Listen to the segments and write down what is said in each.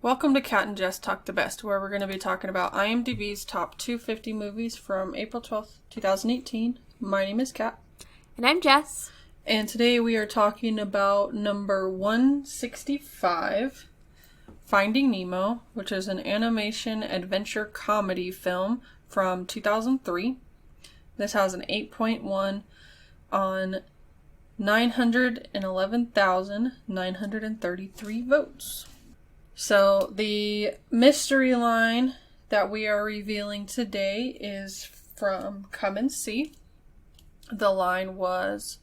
Welcome to Cat and Jess Talk the Best, where we're going to be talking about IMDb's top 250 movies from April 12th, 2018. My name is Kat. And I'm Jess. And today we are talking about number 165, Finding Nemo, which is an animation adventure comedy film from 2003. This has an 8.1 on 911,933 votes. So the mystery line that we are revealing today is from Come and See. The line was,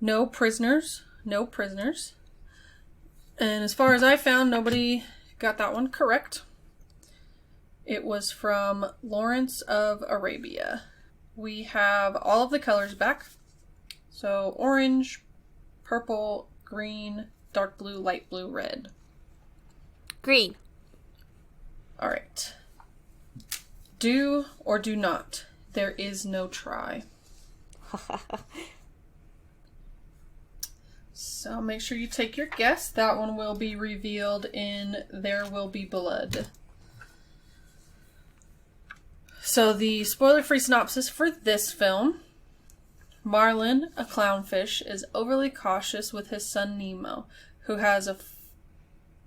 "No prisoners, no prisoners." And as far as I found, nobody got that one correct. It was from Lawrence of Arabia. We have all of the colors back. So orange, purple, green, dark blue, light blue, red. Green. Alright. Do or do not. There is no try. So make sure you take your guess. That one will be revealed in There Will Be Blood. So the spoiler-free synopsis for this film. Marlin, a clownfish, is overly cautious with his son Nemo, who has a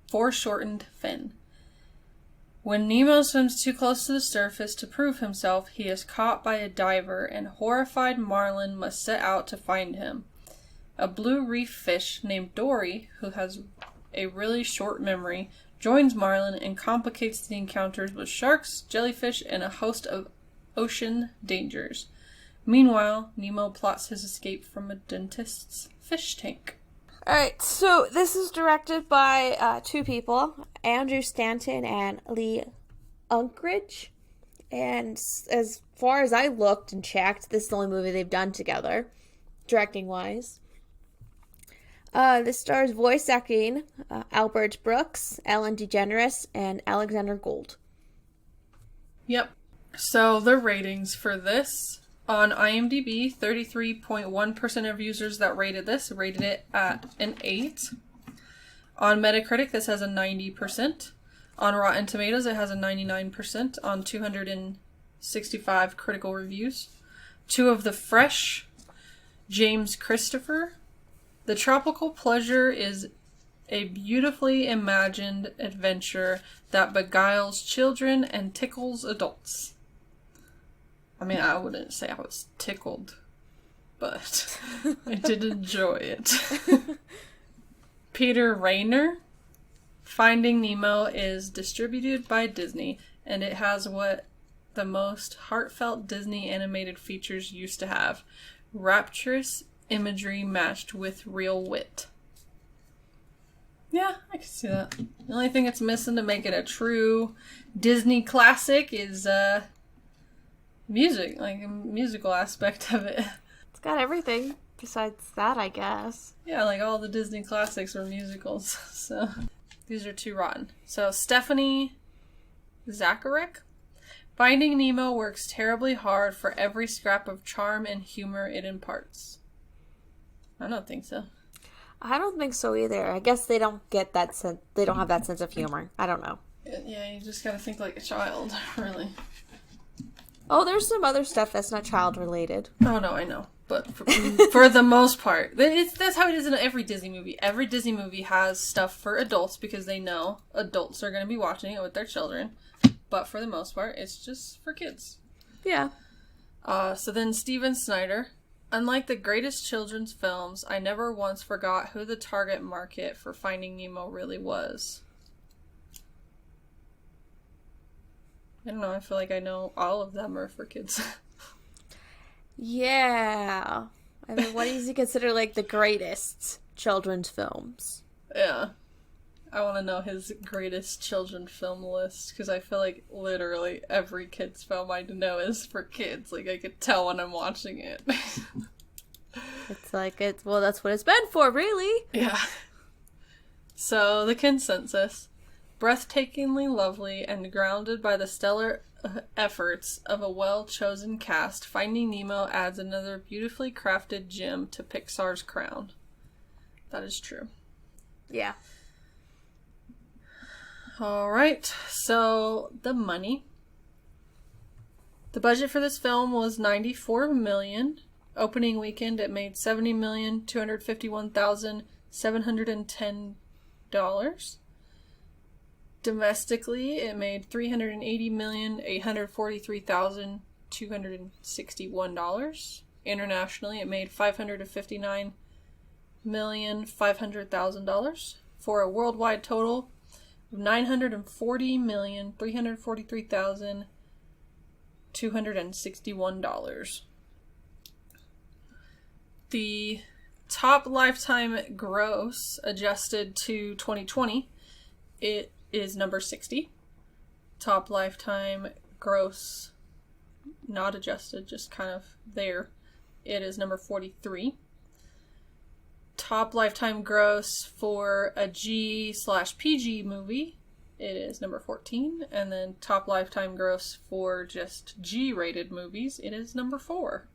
foreshortened fin. When Nemo swims too close to the surface to prove himself, he is caught by a diver, and horrified Marlin must set out to find him. A blue reef fish named Dory, who has a really short memory, joins Marlin and complicates the encounters with sharks, jellyfish, and a host of ocean dangers. Meanwhile, Nemo plots his escape from a dentist's fish tank. Alright, so this is directed by two people, Andrew Stanton and Lee Unkrich. And as far as I looked and checked, this is the only movie they've done together, directing-wise. This stars voice acting Albert Brooks, Ellen DeGeneres, and Alexander Gould. Yep. So the ratings for this... On IMDb, 33.1% of users that rated it at an 8. On Metacritic, this has a 90%. On Rotten Tomatoes, it has a 99% on 265 critical reviews. Two of the fresh, James Christopher. The tropical pleasure is a beautifully imagined adventure that beguiles children and tickles adults. I mean, I wouldn't say I was tickled, but I did enjoy it. Peter Rainer. Finding Nemo is distributed by Disney, and it has what the most heartfelt Disney animated features used to have. Rapturous imagery matched with real wit. Yeah, I can see that. The only thing it's missing to make it a true Disney classic is, music, like a musical aspect of it. It's got everything besides that, I guess. Yeah, like all the Disney classics were musicals, so these are two rotten. So Stephanie Zacharek. Finding Nemo works terribly hard for every scrap of charm and humor it imparts. I don't think so. I don't think so either. I guess they don't get that sense. They don't have that sense of humor. I don't know. Yeah, you just gotta think like a child, really. Oh, there's some other stuff that's not child-related. Oh, no, I know. But for the most part, that's how it is in every Disney movie. Every Disney movie has stuff for adults because they know adults are going to be watching it with their children. But for the most part, it's just for kids. Yeah. So then Steven Snyder. Unlike the greatest children's films, I never once forgot who the target market for Finding Nemo really was. I don't know, I feel like I know all of them are for kids. Yeah. I mean, what does he consider, like, the greatest children's films? Yeah. I want to know his greatest children's film list, because I feel like literally every kid's film I know is for kids. Like, I could tell when I'm watching it. It's like, well, that's what it's meant for, really. Yeah. So, the consensus. Breathtakingly lovely and grounded by the stellar efforts of a well-chosen cast, Finding Nemo adds another beautifully crafted gem to Pixar's crown. That is true. Yeah. All right, so the money. The budget for this film was $94 million. Opening weekend, it made $70,251,710. Domestically, it made $380,843,261. Internationally, it made $559,500,000 for a worldwide total of $940,343,261. The top lifetime gross adjusted to 2020, it is number 60. Top lifetime gross not adjusted, just kind of there, it is number 43. Top lifetime gross for a G/PG movie, it is number 14. And then top lifetime gross for just G-rated movies, it is number 4.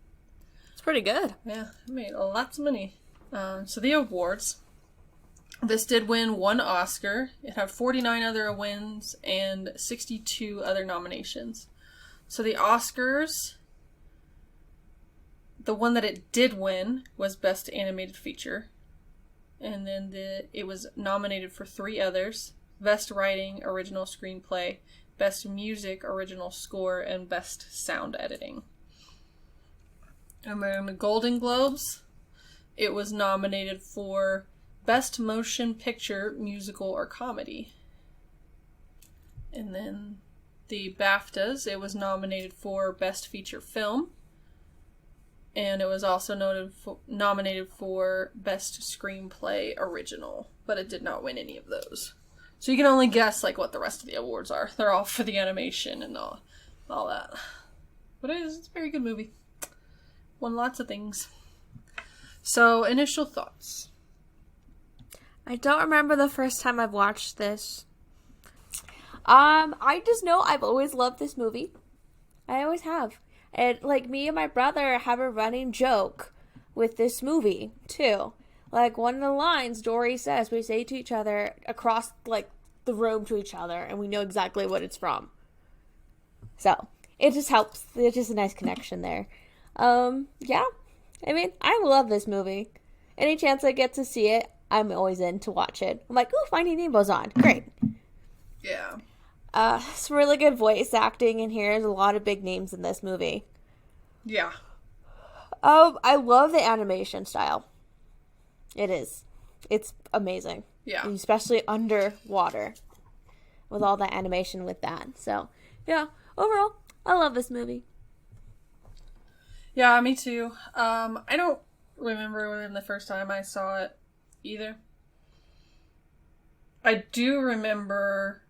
It's pretty good. Yeah, it made lots of money. So the awards. This did win 1 Oscar. It had 49 other wins and 62 other nominations. So the Oscars, the one that it did win was Best Animated Feature. And then it was nominated for 3 others. Best Writing, Original Screenplay, Best Music, Original Score, and Best Sound Editing. And then the Golden Globes, it was nominated for Best Motion Picture, Musical, or Comedy. And then the BAFTAs, it was nominated for Best Feature Film. And it was also nominated for Best Screenplay Original. But it did not win any of those. So you can only guess like what the rest of the awards are. They're all for the animation and all that. But it's a very good movie. Won lots of things. So, initial thoughts. I don't remember the first time I've watched this. I just know I've always loved this movie. I always have. And, like, me and my brother have a running joke with this movie, too. Like, one of the lines Dory says, we say to each other across, like, the room to each other, and we know exactly what it's from. So, it just helps. It's just a nice connection there. Yeah. I mean, I love this movie. Any chance I get to see it, I'm always in to watch it. I'm like, ooh, Finding Nemo's on. Great. Yeah. Some really good voice acting in here. There's a lot of big names in this movie. Yeah. I love the animation style. It is. It's amazing. Yeah. Especially underwater. With all the animation with that. So, yeah. Overall, I love this movie. Yeah, me too. I don't remember when the first time I saw it either. I do remember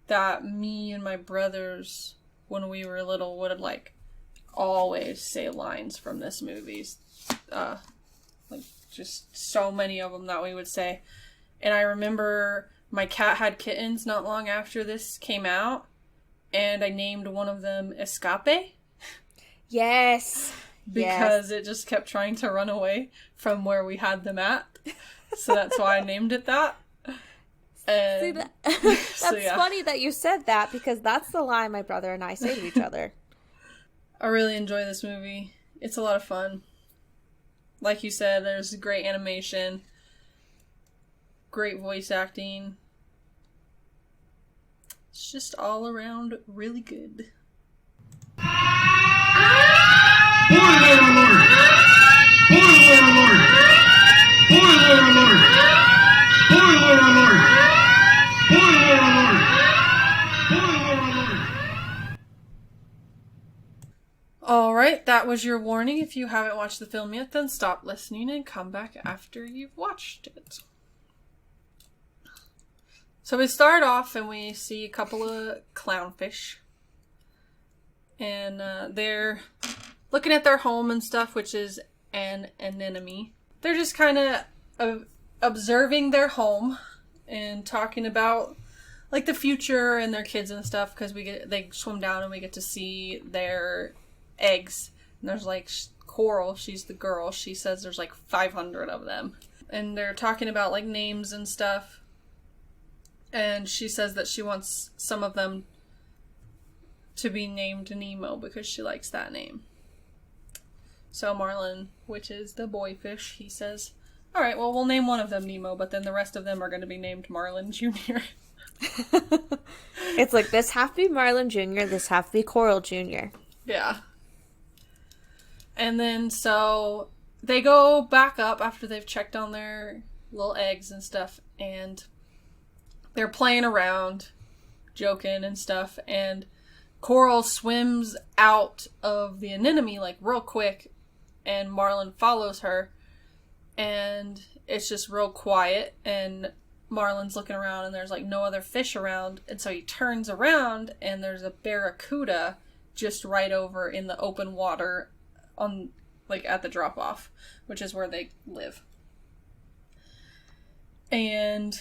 that me and my brothers, when we were little, would like always say lines from this movie. Like just so many of them that we would say. And I remember my cat had kittens not long after this came out, and I named one of them Escape. Yes. Because it just kept trying to run away from where we had them at. So that's why I named it that. And See, that's funny that you said that, because that's the line my brother and I say to each other. I really enjoy this movie. It's a lot of fun. Like you said, there's great animation, great voice acting. It's just all around really good. Boiler alert! Boiler alert! Boiler alert! Boiler alert! Boiler alert! Boiler alert! Alright, that was your warning. If you haven't watched the film yet, then stop listening and come back after you've watched it. So we start off and we see a couple of clownfish. And they're looking at their home and stuff, which is an anemone. They're just kind of observing their home and talking about like the future and their kids and stuff, because they swim down and we get to see their eggs. And there's like Coral, she's the girl. She says there's like 500 of them. And they're talking about like names and stuff. And she says that she wants some of them to be named Nemo because she likes that name. So Marlin, which is the boy fish, he says, alright, well, we'll name one of them Nemo, but then the rest of them are going to be named Marlin Jr. It's like, this have to be Marlin Jr., this have to be Coral Jr. Yeah. And then, so, they go back up after they've checked on their little eggs and stuff, and they're playing around, joking and stuff, and Coral swims out of the anemone, like, real quick, and Marlin follows her, and it's just real quiet, and Marlin's looking around, and there's, like, no other fish around, and so he turns around, and there's a barracuda just right over in the open water on, like, at the drop-off, which is where they live. And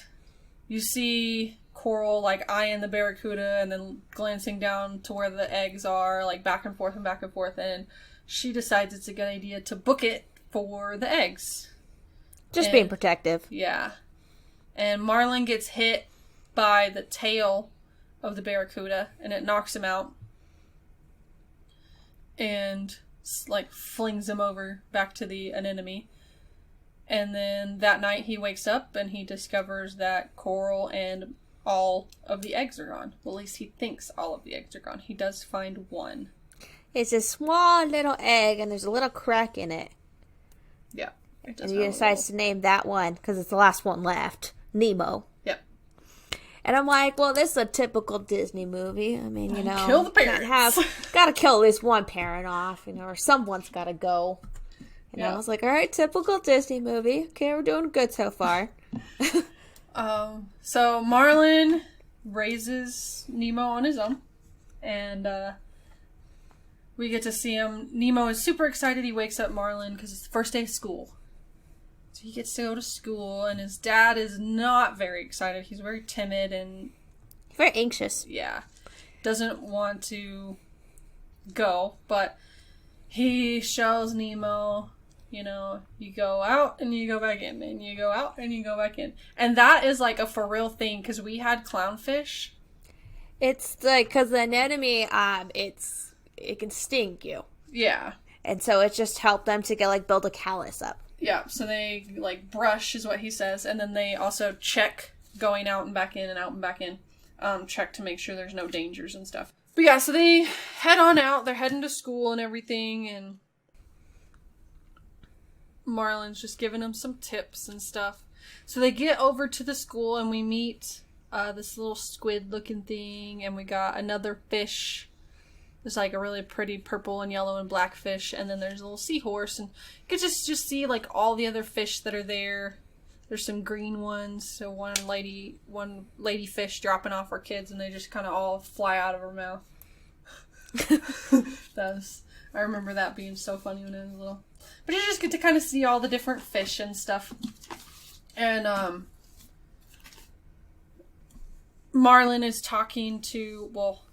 you see Coral, like, eyeing the barracuda and then glancing down to where the eggs are, like, back and forth, and she decides it's a good idea to book it for the eggs. Just being protective. Yeah. And Marlin gets hit by the tail of the barracuda, and it knocks him out. And, like, flings him over back to the anemone. And then that night he wakes up and he discovers that Coral and all of the eggs are gone. Well, at least he thinks all of the eggs are gone. He does find one. It's a small little egg, and there's a little crack in it. Yeah. And he decides to name that one, because it's the last one left. Nemo. Yep. And I'm like, well, this is a typical Disney movie. I mean, you know. Kill the parents. Gotta kill at least one parent off, you know, or someone's gotta go. And I was like, all right, typical Disney movie. Okay, we're doing good so far. So Marlin raises Nemo on his own, and we get to see him. Nemo is super excited. He wakes up Marlin because it's the first day of school. So he gets to go to school, and his dad is not very excited. He's very timid and... very anxious. Yeah. Doesn't want to go, but he shows Nemo... You know, you go out and you go back in, and you go out and you go back in. And that is like a for real thing, because we had clownfish. It's like, because the anemone, it can sting you. Yeah. And so it just helped them to get, like, build a callus up. Yeah, so they, like, brush is what he says, and then they also check going out and back in and out and back in. Check to make sure there's no dangers and stuff. But yeah, so they head on out, they're heading to school and everything, and Marlin's just giving them some tips and stuff. So they get over to the school, and we meet this little squid-looking thing, and we got another fish. There's like a really pretty purple and yellow and black fish, and then there's a little seahorse, and you can just see like all the other fish that are there. There's some green ones, so one lady fish dropping off her kids, and they just kind of all fly out of her mouth. I remember that being so funny when I was little. But you just get to kind of see all the different fish and stuff. And, Marlin is talking to, well,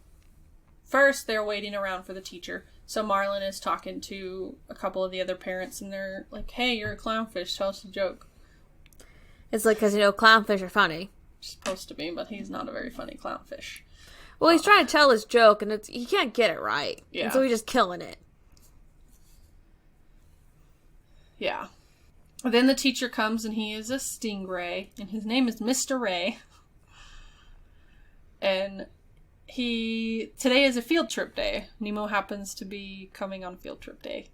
first they're waiting around for the teacher. So Marlin is talking to a couple of the other parents, and they're like, hey, you're a clownfish, tell us a joke. It's like, because, you know, clownfish are funny. Supposed to be, but he's not a very funny clownfish. Well, he's trying to tell his joke, and he can't get it right. Yeah. And so he's just killing it. Yeah. Then the teacher comes, and he is a stingray, and his name is Mr. Ray. And today is a field trip day. Nemo happens to be coming on field trip day.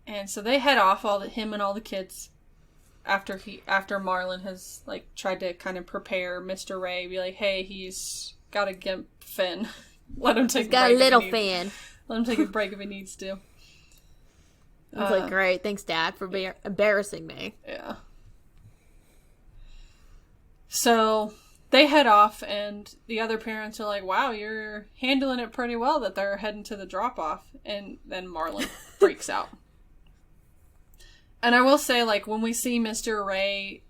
And so they head off, him and all the kids, after Marlin has, like, tried to kind of prepare Mr. Ray, be like, hey, he's got a gimp fin. Let him take a break. He's got a little fin. Let him take a break if he needs to. I was like, great, thanks, Dad, for embarrassing me. Yeah. So they head off, and the other parents are like, wow, you're handling it pretty well that they're heading to the drop-off. And then Marlin freaks out. And I will say, like, when we see Mr. Ray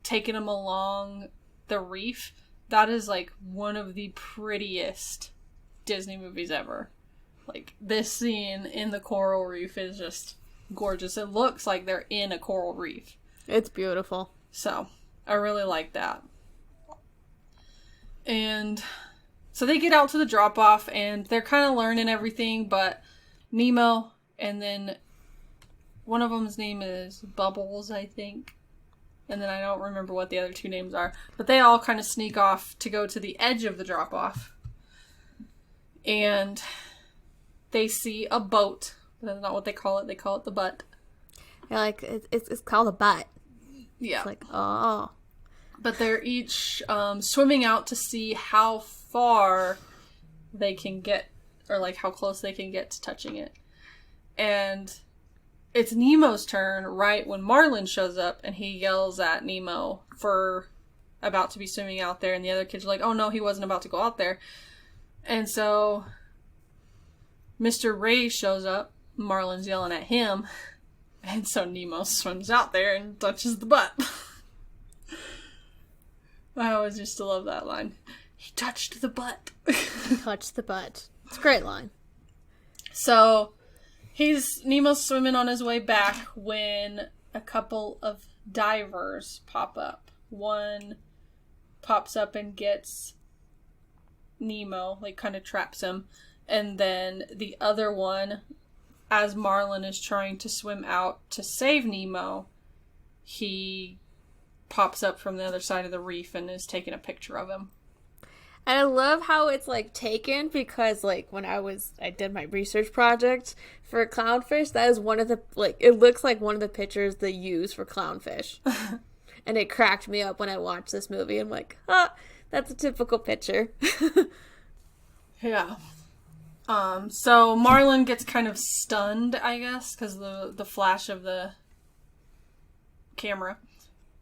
taking him along the reef, that is, like, one of the prettiest Disney movies ever. Like, this scene in the coral reef is just gorgeous. It looks like they're in a coral reef. It's beautiful. So, I really like that. And so they get out to the drop-off, and they're kind of learning everything, but Nemo, and then one of them's name is Bubbles, I think. And then I don't remember what the other two names are. But they all kind of sneak off to go to the edge of the drop-off. And they see a boat. That's not what they call it. They call it the butt. Yeah, like, it's called a butt. Yeah. It's like, oh. But they're each swimming out to see how far they can get, or like how close they can get to touching it. And it's Nemo's turn right when Marlin shows up, and he yells at Nemo for about to be swimming out there, and the other kids are like, oh no, he wasn't about to go out there. And so Mr. Ray shows up, Marlin's yelling at him, and so Nemo swims out there and touches the butt. I always used to love that line. He touched the butt. Touched the butt. It's a great line. So Nemo's swimming on his way back when a couple of divers pop up. One pops up and gets Nemo, like kind of traps him. And then the other one, as Marlin is trying to swim out to save Nemo, he pops up from the other side of the reef and is taking a picture of him. And I love how it's, like, taken because, like, when I did my research project for clownfish, that is one of the, like, it looks like one of the pictures they use for clownfish. And it cracked me up when I watched this movie. I'm like, that's a typical picture. Yeah. So Marlin gets kind of stunned, I guess, because the flash of the camera.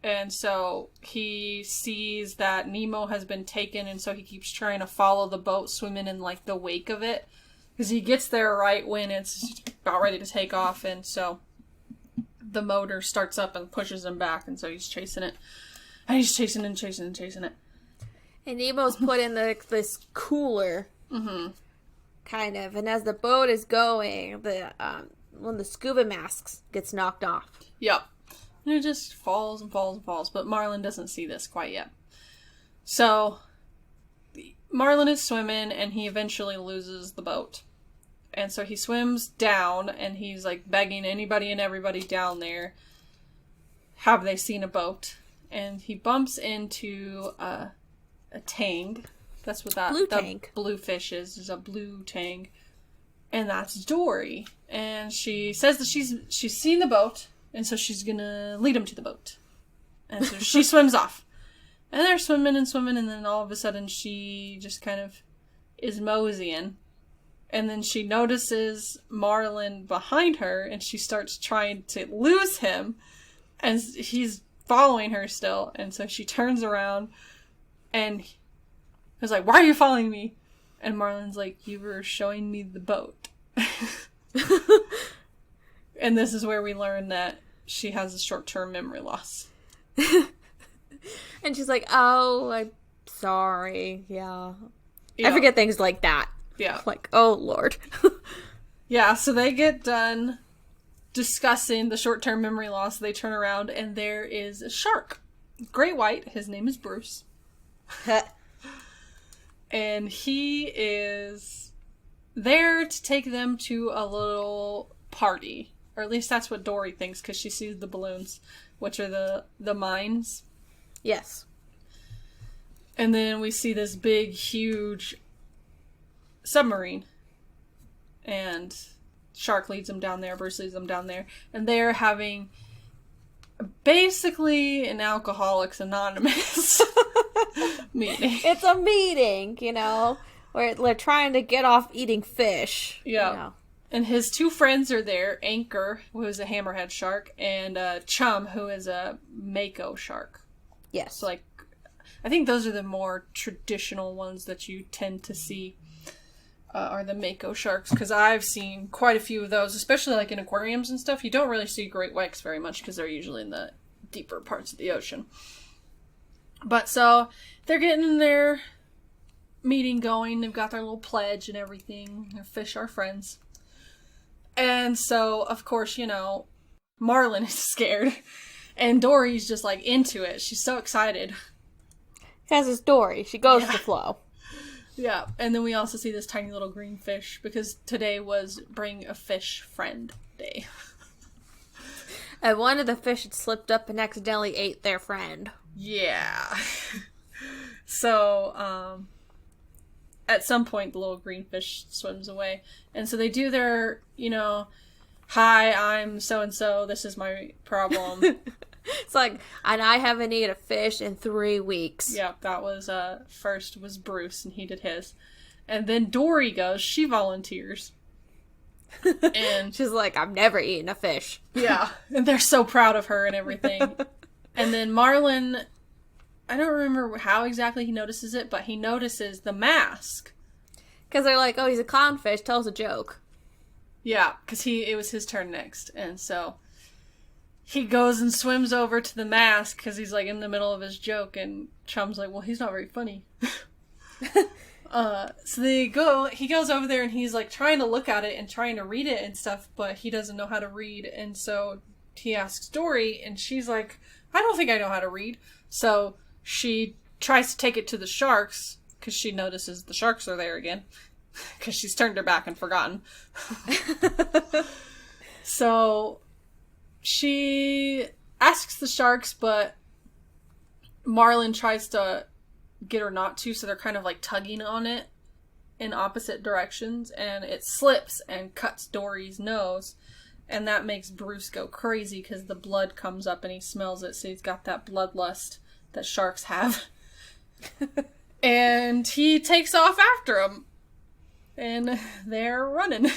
And so he sees that Nemo has been taken, and so he keeps trying to follow the boat, swimming in, like, the wake of it. Because he gets there right when it's about ready to take off, and so the motor starts up and pushes him back, and so he's chasing it. And he's chasing and chasing and chasing it. And Nemo's put in this cooler, kind of, and as the boat is going, one of the scuba masks gets knocked off. Yep. And it just falls and falls and falls. But Marlin doesn't see this quite yet. So, Marlin is swimming, and he eventually loses the boat. And so he swims down, and he's, like, begging anybody and everybody down there, have they seen a boat? And he bumps into a tang. That's what that blue fish is. There's a blue tang. And that's Dory. And she says that she's seen the boat, and so she's gonna lead him to the boat. And so she swims off. And they're swimming, and then all of a sudden she just kind of is moseying. And then she notices Marlin behind her, and she starts trying to lose him. And he's following her still. And so she turns around, and he's like, why are you following me? And Marlin's like, you were showing me the boat. And this is where we learn that she has a short-term memory loss. And she's like, oh, I'm sorry. Yeah. I forget things like that. Yeah. Like, oh, Lord. Yeah, so they get done discussing the short-term memory loss. They turn around, and there is a shark. Great white. His name is Bruce. And he is there to take them to a little party. Or at least that's what Dory thinks, because she sees the balloons, which are the mines. Yes. And then we see this big, huge submarine. And Shark leads them down there, Bruce leads them down there. And they're having basically an Alcoholics Anonymous meeting. It's a meeting, where they're trying to get off eating fish. Yeah. And his two friends are there, Anchor, who is a hammerhead shark, and Chum, who is a mako shark. Yes. So, like, I think those are the more traditional ones that you tend to see are the mako sharks, because I've seen quite a few of those, especially, like, in aquariums and stuff. You don't really see great whites very much, because they're usually in the deeper parts of the ocean. But, so, they're getting their meeting going. They've got their little pledge and everything. Their fish are friends. And so, of course, Marlin is scared. And Dory's just, like, into it. She's so excited. Because it's Dory. She goes with the flow. Yeah, and then we also see this tiny little green fish, because today was Bring a Fish Friend Day. And one of the fish had slipped up and accidentally ate their friend. Yeah. So, at some point, the little green fish swims away. And so they do their, hi, I'm so-and-so, this is my problem. It's like, and I haven't eaten a fish in 3 weeks. Yeah, that was, first was Bruce, and he did his. And then Dory goes, she volunteers. And she's like, I've never eaten a fish. Yeah, and they're so proud of her and everything. And then Marlin, I don't remember how exactly he notices it, but he notices the mask. Because they're like, oh, he's a clownfish, tell us a joke. Yeah, because it was his turn next, and so he goes and swims over to the mask because he's like in the middle of his joke, and Chum's like, well, he's not very funny. So he goes over there and he's like trying to look at it and trying to read it and stuff, but he doesn't know how to read, and so he asks Dory, and she's like, I don't think I know how to read. So she tries to take it to the sharks because she notices the sharks are there again because she's turned her back and forgotten. So she asks the sharks, but Marlin tries to get her not to, so they're kind of like tugging on it in opposite directions, and it slips and cuts Dory's nose, and that makes Bruce go crazy because the blood comes up and he smells it, so he's got that bloodlust that sharks have. And he takes off after him, and they're running,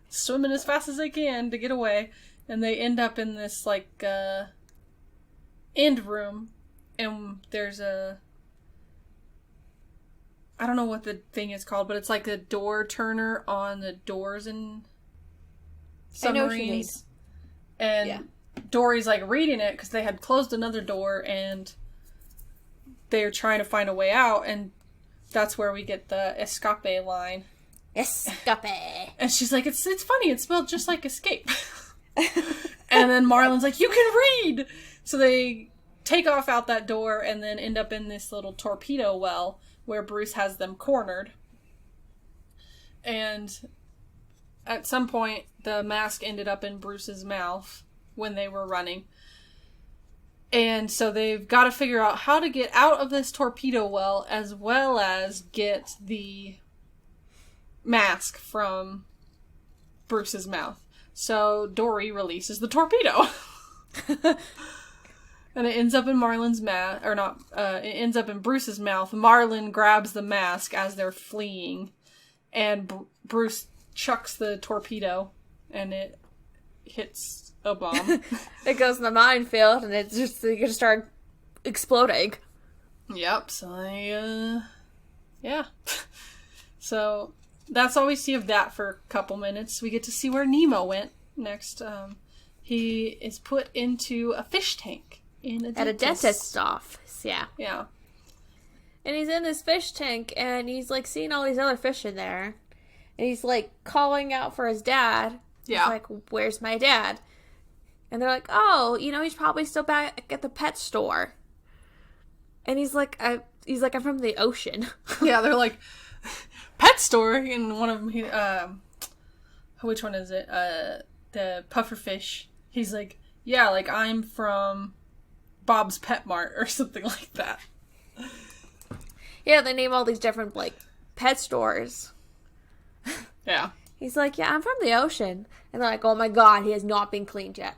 swimming as fast as they can to get away, and they end up in this like end room, and there's I don't know what the thing is called, but it's like a door turner on the doors in submarines. And yeah. Dory's like reading it because they had closed another door and they're trying to find a way out, and that's where we get the escape line. Escape. And she's like, it's funny, it spelled just like escape. And then Marlin's like, you can read! So they take off out that door and then end up in this little torpedo well where Bruce has them cornered. And at some point, the mask ended up in Bruce's mouth when they were running. And so they've got to figure out how to get out of this torpedo well as get the mask from Bruce's mouth. So Dory releases the torpedo. And it ends up in Marlin's mouth, or not, it ends up in Bruce's mouth. Marlin grabs the mask as they're fleeing, and Bruce chucks the torpedo, and it hits a bomb. It goes in the minefield, and it's just going to start exploding. Yep, so they, yeah. So, that's all we see of that for a couple minutes. We get to see where Nemo went next. He is put into a fish tank. At a dentist's office, yeah. Yeah. And he's in this fish tank, and he's, like, seeing all these other fish in there. And he's, like, calling out for his dad. Yeah. He's like, where's my dad? And they're like, oh, he's probably still back at the pet store. And he's like, I'm from the ocean. Yeah, they're like, pet store? And one of them, which one is it? The pufferfish. He's like, yeah, like, I'm from Bob's Pet Mart or something like that. Yeah, they name all these different, like, pet stores. Yeah. He's like, yeah, I'm from the ocean. And they're like, oh my god, he has not been cleaned yet.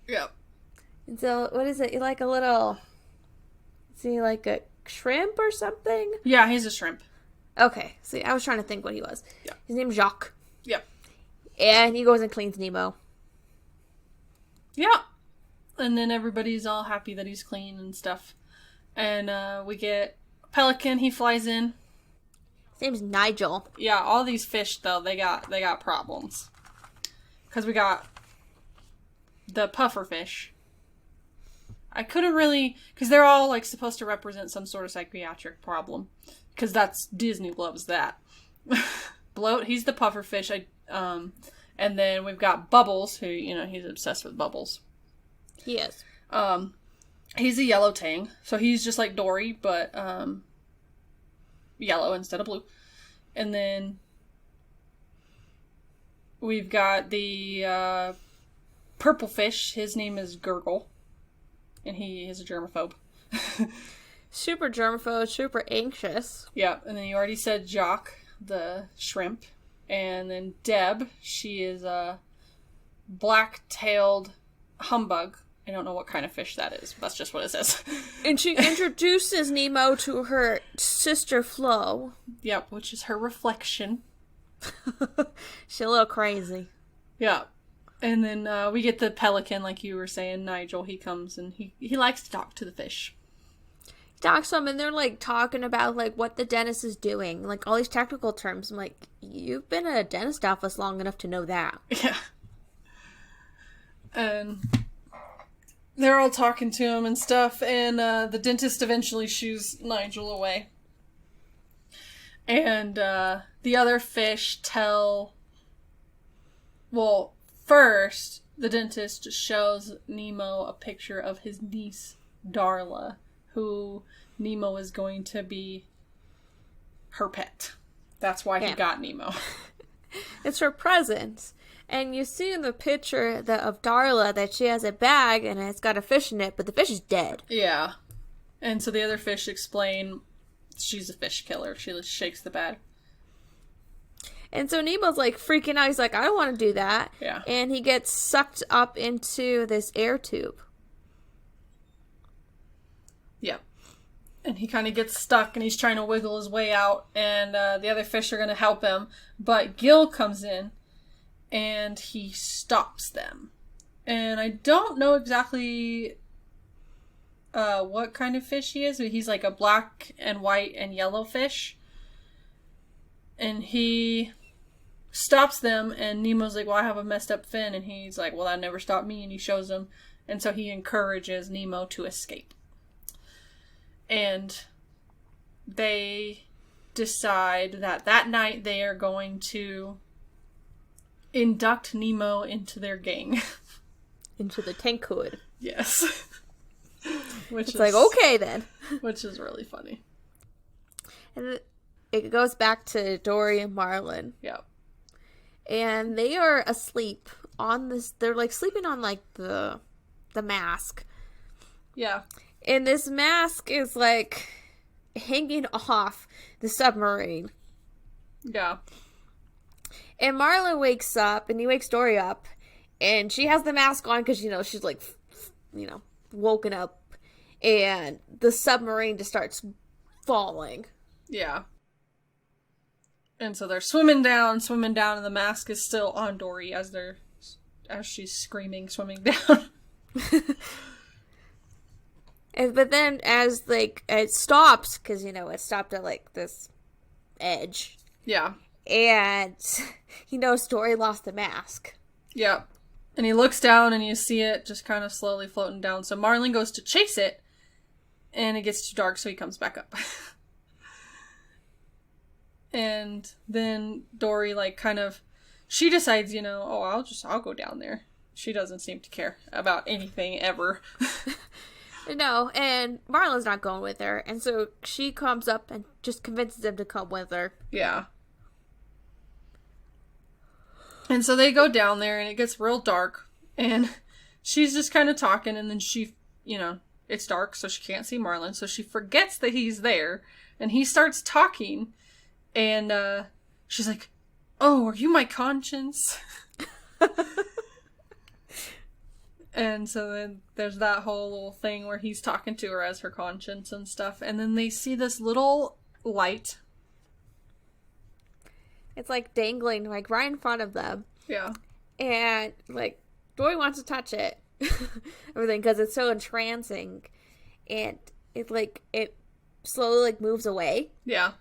Yep. And so, what is it? Like a little... Is he like a shrimp or something? Yeah, he's a shrimp. Okay. See, I was trying to think what he was. Yeah. His name's Jacques. Yep. And he goes and cleans Nemo. Yeah. And then everybody's all happy that he's clean and stuff. And we get Pelican, he flies in. His name's Nigel. Yeah, all these fish, though, they got problems. Because we got the pufferfish. I couldn't really... Because they're all, like, supposed to represent some sort of psychiatric problem. Because that's... Disney loves that. Bloat, he's the pufferfish. And then we've got Bubbles, who, he's obsessed with Bubbles. He is. He's a yellow tang, so he's just like Dory, but yellow instead of blue. And then we've got the purple fish. His name is Gurgle, and he is a germaphobe. Super germaphobe, super anxious. Yeah, and then you already said Jock, the shrimp. And then Deb, she is a black-tailed humbug. I don't know what kind of fish that is. That's just what it says. And she introduces Nemo to her sister Flo. Yep, which is her reflection. She's a little crazy. Yeah. And then we get the pelican, like you were saying, Nigel. He comes and he likes to talk to the fish. He talks to them and they're like talking about like what the dentist is doing. Like all these technical terms. I'm like, you've been at a dentist office long enough to know that. Yeah. And they're all talking to him and stuff, and the dentist eventually shoos Nigel away. And the other fish tell... Well, first, the dentist shows Nemo a picture of his niece, Darla, who Nemo is going to be her pet. That's why he got Nemo. It's her present. And you see in the picture of Darla that she has a bag and it's got a fish in it, but the fish is dead. Yeah. And so the other fish explain she's a fish killer. She shakes the bag. And so Nemo's like freaking out. He's like, I don't want to do that. Yeah. And he gets sucked up into this air tube. Yeah. And he kind of gets stuck and he's trying to wiggle his way out. And the other fish are going to help him. But Gil comes in. And he stops them. And I don't know exactly what kind of fish he is. He's like a black and white and yellow fish. And he stops them, and Nemo's like, well, I have a messed up fin. And he's like, well, that never stopped me. And he shows him. And so he encourages Nemo to escape. And they decide that night they are going to induct Nemo into their gang. Into the tank hood. Yes. Which it's like, okay then. Which is really funny. And it goes back to Dory and Marlin. Yeah. And they are asleep on this, they're like sleeping on like the mask. Yeah. And this mask is like hanging off the submarine. Yeah. And Marlin wakes up, and he wakes Dory up, and she has the mask on because, she's like, woken up, and the submarine just starts falling. Yeah. And so they're swimming down, and the mask is still on Dory as she's screaming, swimming down. But then as, like, it stops, because, it stopped at, like, this edge. Yeah. And he knows Dory lost the mask. Yeah. And he looks down and you see it just kind of slowly floating down. So Marlin goes to chase it and it gets too dark, so he comes back up. And then Dory, like, she decides, I'll go down there. She doesn't seem to care about anything ever. No, and Marlin's not going with her. And so she comes up and just convinces him to come with her. Yeah. And so they go down there, and it gets real dark, and she's just kind of talking, and then she, it's dark, so she can't see Marlin, so she forgets that he's there, and he starts talking, and she's like, oh, are you my conscience? And so then there's that whole little thing where he's talking to her as her conscience and stuff, and then they see this little light. It's like dangling, like right in front of them. Yeah. And like Dory wants to touch it, everything, because it's so entrancing, and it slowly like moves away. Yeah.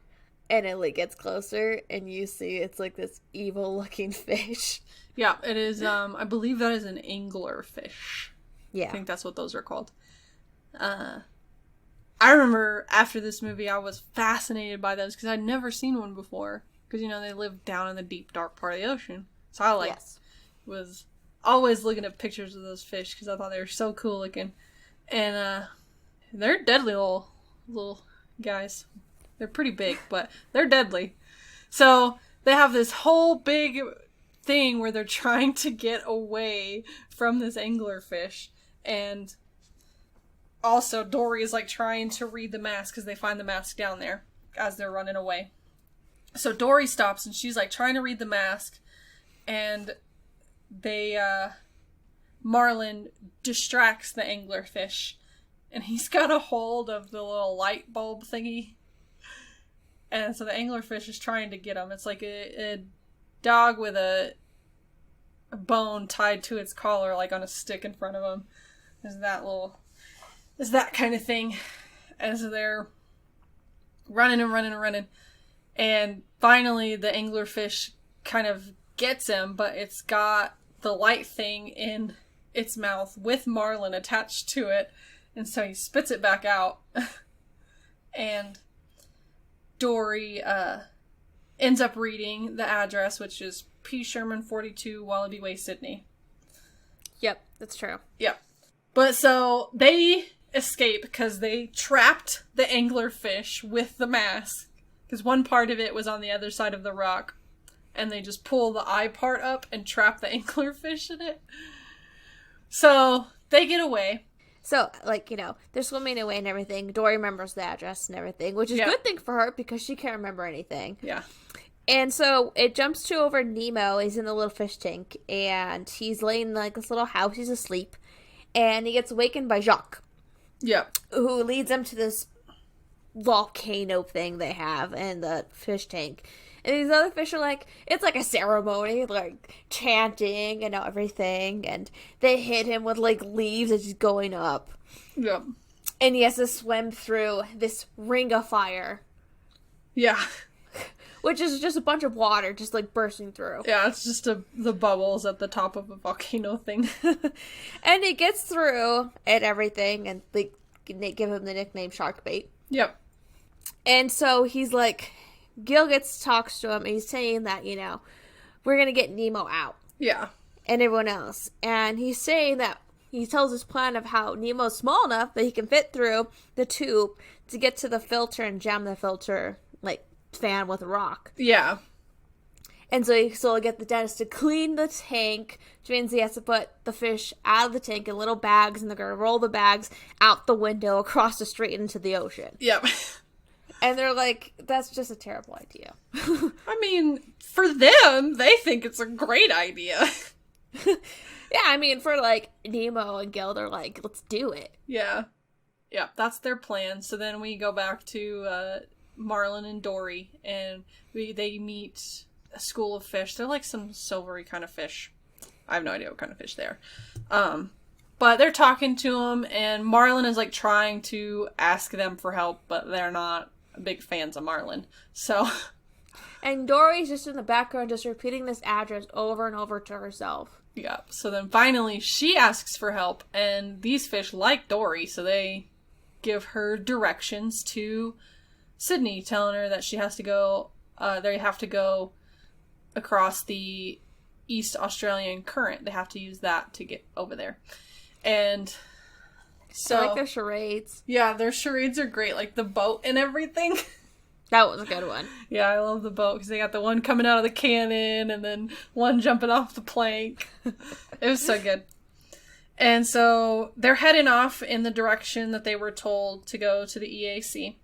And it like gets closer, and you see it's like this evil looking fish. Yeah, it is. I believe that is an angler fish. Yeah. I think that's what those are called. I remember after this movie, I was fascinated by those because I'd never seen one before. Because, they live down in the deep, dark part of the ocean. So I, was always looking at pictures of those fish because I thought they were so cool looking. And They're deadly little guys. They're pretty big, but they're deadly. So they have this whole big thing where they're trying to get away from this anglerfish. And also Dory is like trying to read the mask because they find the mask down there as they're running away. So Dory stops and she's like trying to read the mask, and Marlin distracts the anglerfish, and he's got a hold of the little light bulb thingy. And so the anglerfish is trying to get him. It's like a dog with a bone tied to its collar, like on a stick in front of him. There's that kind of thing. And so they're running and running and running. And finally the anglerfish kind of gets him, but it's got the light thing in its mouth with Marlin attached to it. And so he spits it back out. And Dory ends up reading the address, which is P. Sherman 42, Wallaby Way, Sydney. Yep, that's true. Yep. But so they escape because they trapped the anglerfish with the mask. Because one part of it was on the other side of the rock. And they just pull the eye part up and trap the anglerfish in it. So they get away. So, like, you know, they're swimming away and everything. Dory remembers the address and everything, which is a good thing for her because she can't remember anything. Yeah. And so it jumps to over Nemo. He's in the little fish tank, and he's laying in, like, this little house. He's asleep. And he gets awakened by Jacques. Yep. Who leads him to this volcano thing they have in the fish tank. And these other fish are like, it's like a ceremony, like chanting and everything. And they hit him with like leaves as he's going up. Yep. And he has to swim through this ring of fire. Yeah. Which is just a bunch of water just like bursting through. Yeah, it's just the bubbles at the top of a volcano thing. And he gets through and everything. And they give him the nickname Sharkbait. Yep. And so he's like... Gil talks to him, and he's saying that, you know, we're going to get Nemo out. Yeah. And everyone else. And he's saying that he tells his plan of how Nemo's small enough that he can fit through the tube to get to the filter and jam the filter, like, fan with a rock. Yeah. And so he'll get the dentist to clean the tank, which means he has to put the fish out of the tank in little bags, and they're going to roll the bags out the window across the street into the ocean. Yep. And they're like, that's just a terrible idea. I mean, for them, they think it's a great idea. Yeah, I mean, for, like, Nemo and Gil, they're like, let's do it. Yeah. Yeah, that's their plan. So then we go back to Marlin and Dory, and they meet a school of fish. They're like some silvery kind of fish. I have no idea what kind of fish they are. But they're talking to them, and Marlin is, like, trying to ask them for help, but they're not big fans of Marlin. So... And Dory's just in the background just repeating this address over and over to herself. Yeah, so then finally she asks for help, and these fish like Dory, so they give her directions to Sydney, telling her that she has to go, they have to go across the East Australian current. They have to use that to get over there. And so... I like their charades. Yeah, their charades are great, like the boat and everything. That was a good one. Yeah, I love the boat, because they got the one coming out of the cannon, and then one jumping off the plank. It was so good. And so, they're heading off in the direction that they were told to go to the EAC.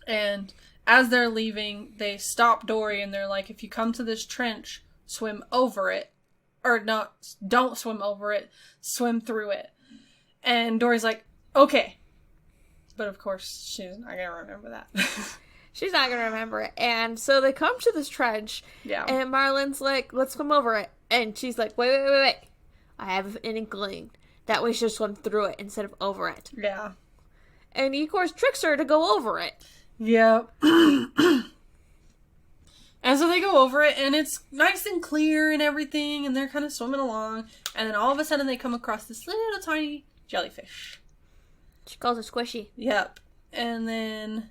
And as they're leaving, they stop Dory, and they're like, if you come to this trench, swim over it. Or not, don't swim over it, swim through it. And Dory's like, okay. But of course, she's not gonna remember that. She's not gonna remember it. And so they come to this trench. Yeah. And Marlin's like, let's swim over it. And she's like, wait. I have an inkling. That way she'll swim through it instead of over it. Yeah. And he, of course, tricks her to go over it. Yeah. And so they go over it, and it's nice and clear and everything, and they're kind of swimming along. And then all of a sudden they come across this little tiny jellyfish. She calls it Squishy. Yep. And then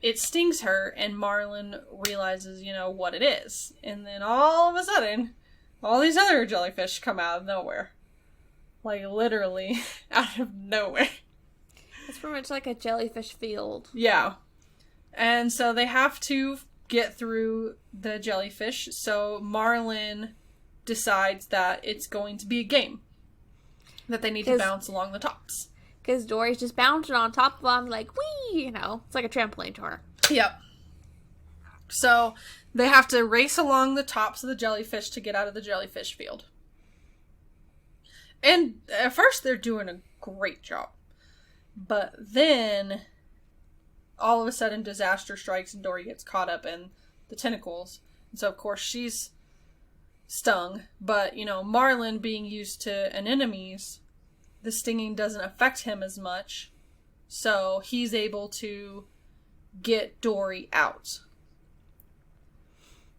it stings her, and Marlin realizes, what it is. And then all of a sudden, all these other jellyfish come out of nowhere. Like, literally, out of nowhere. It's pretty much like a jellyfish field. Yeah. And so they have to get through the jellyfish. So Marlin decides that it's going to be a game. That they need to bounce along the tops. Because Dory's just bouncing on top of them like, whee! You know, it's like a trampoline to her. Yep. So they have to race along the tops of the jellyfish to get out of the jellyfish field. And at first they're doing a great job. But then all of a sudden disaster strikes and Dory gets caught up in the tentacles. And so of course she's stung. But, you know, Marlin being used to anemones, the stinging doesn't affect him as much. So he's able to get Dory out.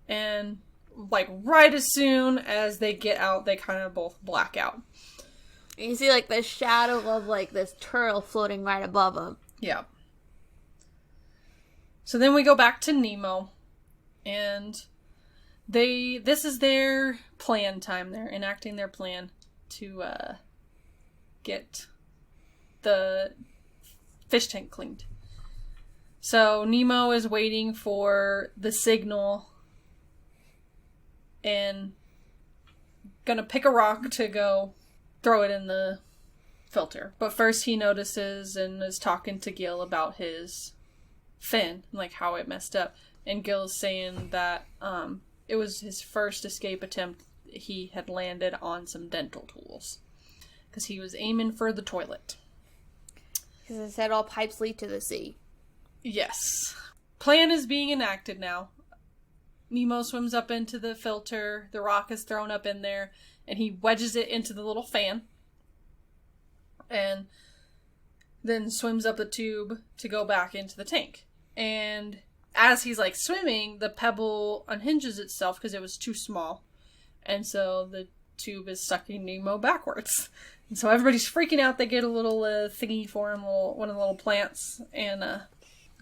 And like right as soon as they get out, they kind of both black out. You see like the shadow of like this turtle floating right above them. Yeah. So then we go back to Nemo, and this is their plan time. They're enacting their plan to get the fish tank cleaned. So Nemo is waiting for the signal and gonna pick a rock to go throw it in the filter. But first he notices and is talking to Gil about his fin, like how it messed up. And Gil's saying that it was his first escape attempt. He had landed on some dental tools because he was aiming for the toilet. Because it said all pipes lead to the sea. Yes. Plan is being enacted now. Nemo swims up into the filter. The rock is thrown up in there. And he wedges it into the little fan. And then swims up the tube to go back into the tank. And as he's like swimming, the pebble unhinges itself because it was too small. And so the tube is sucking Nemo backwards. And so everybody's freaking out. They get a little thingy for him, one of the little plants, and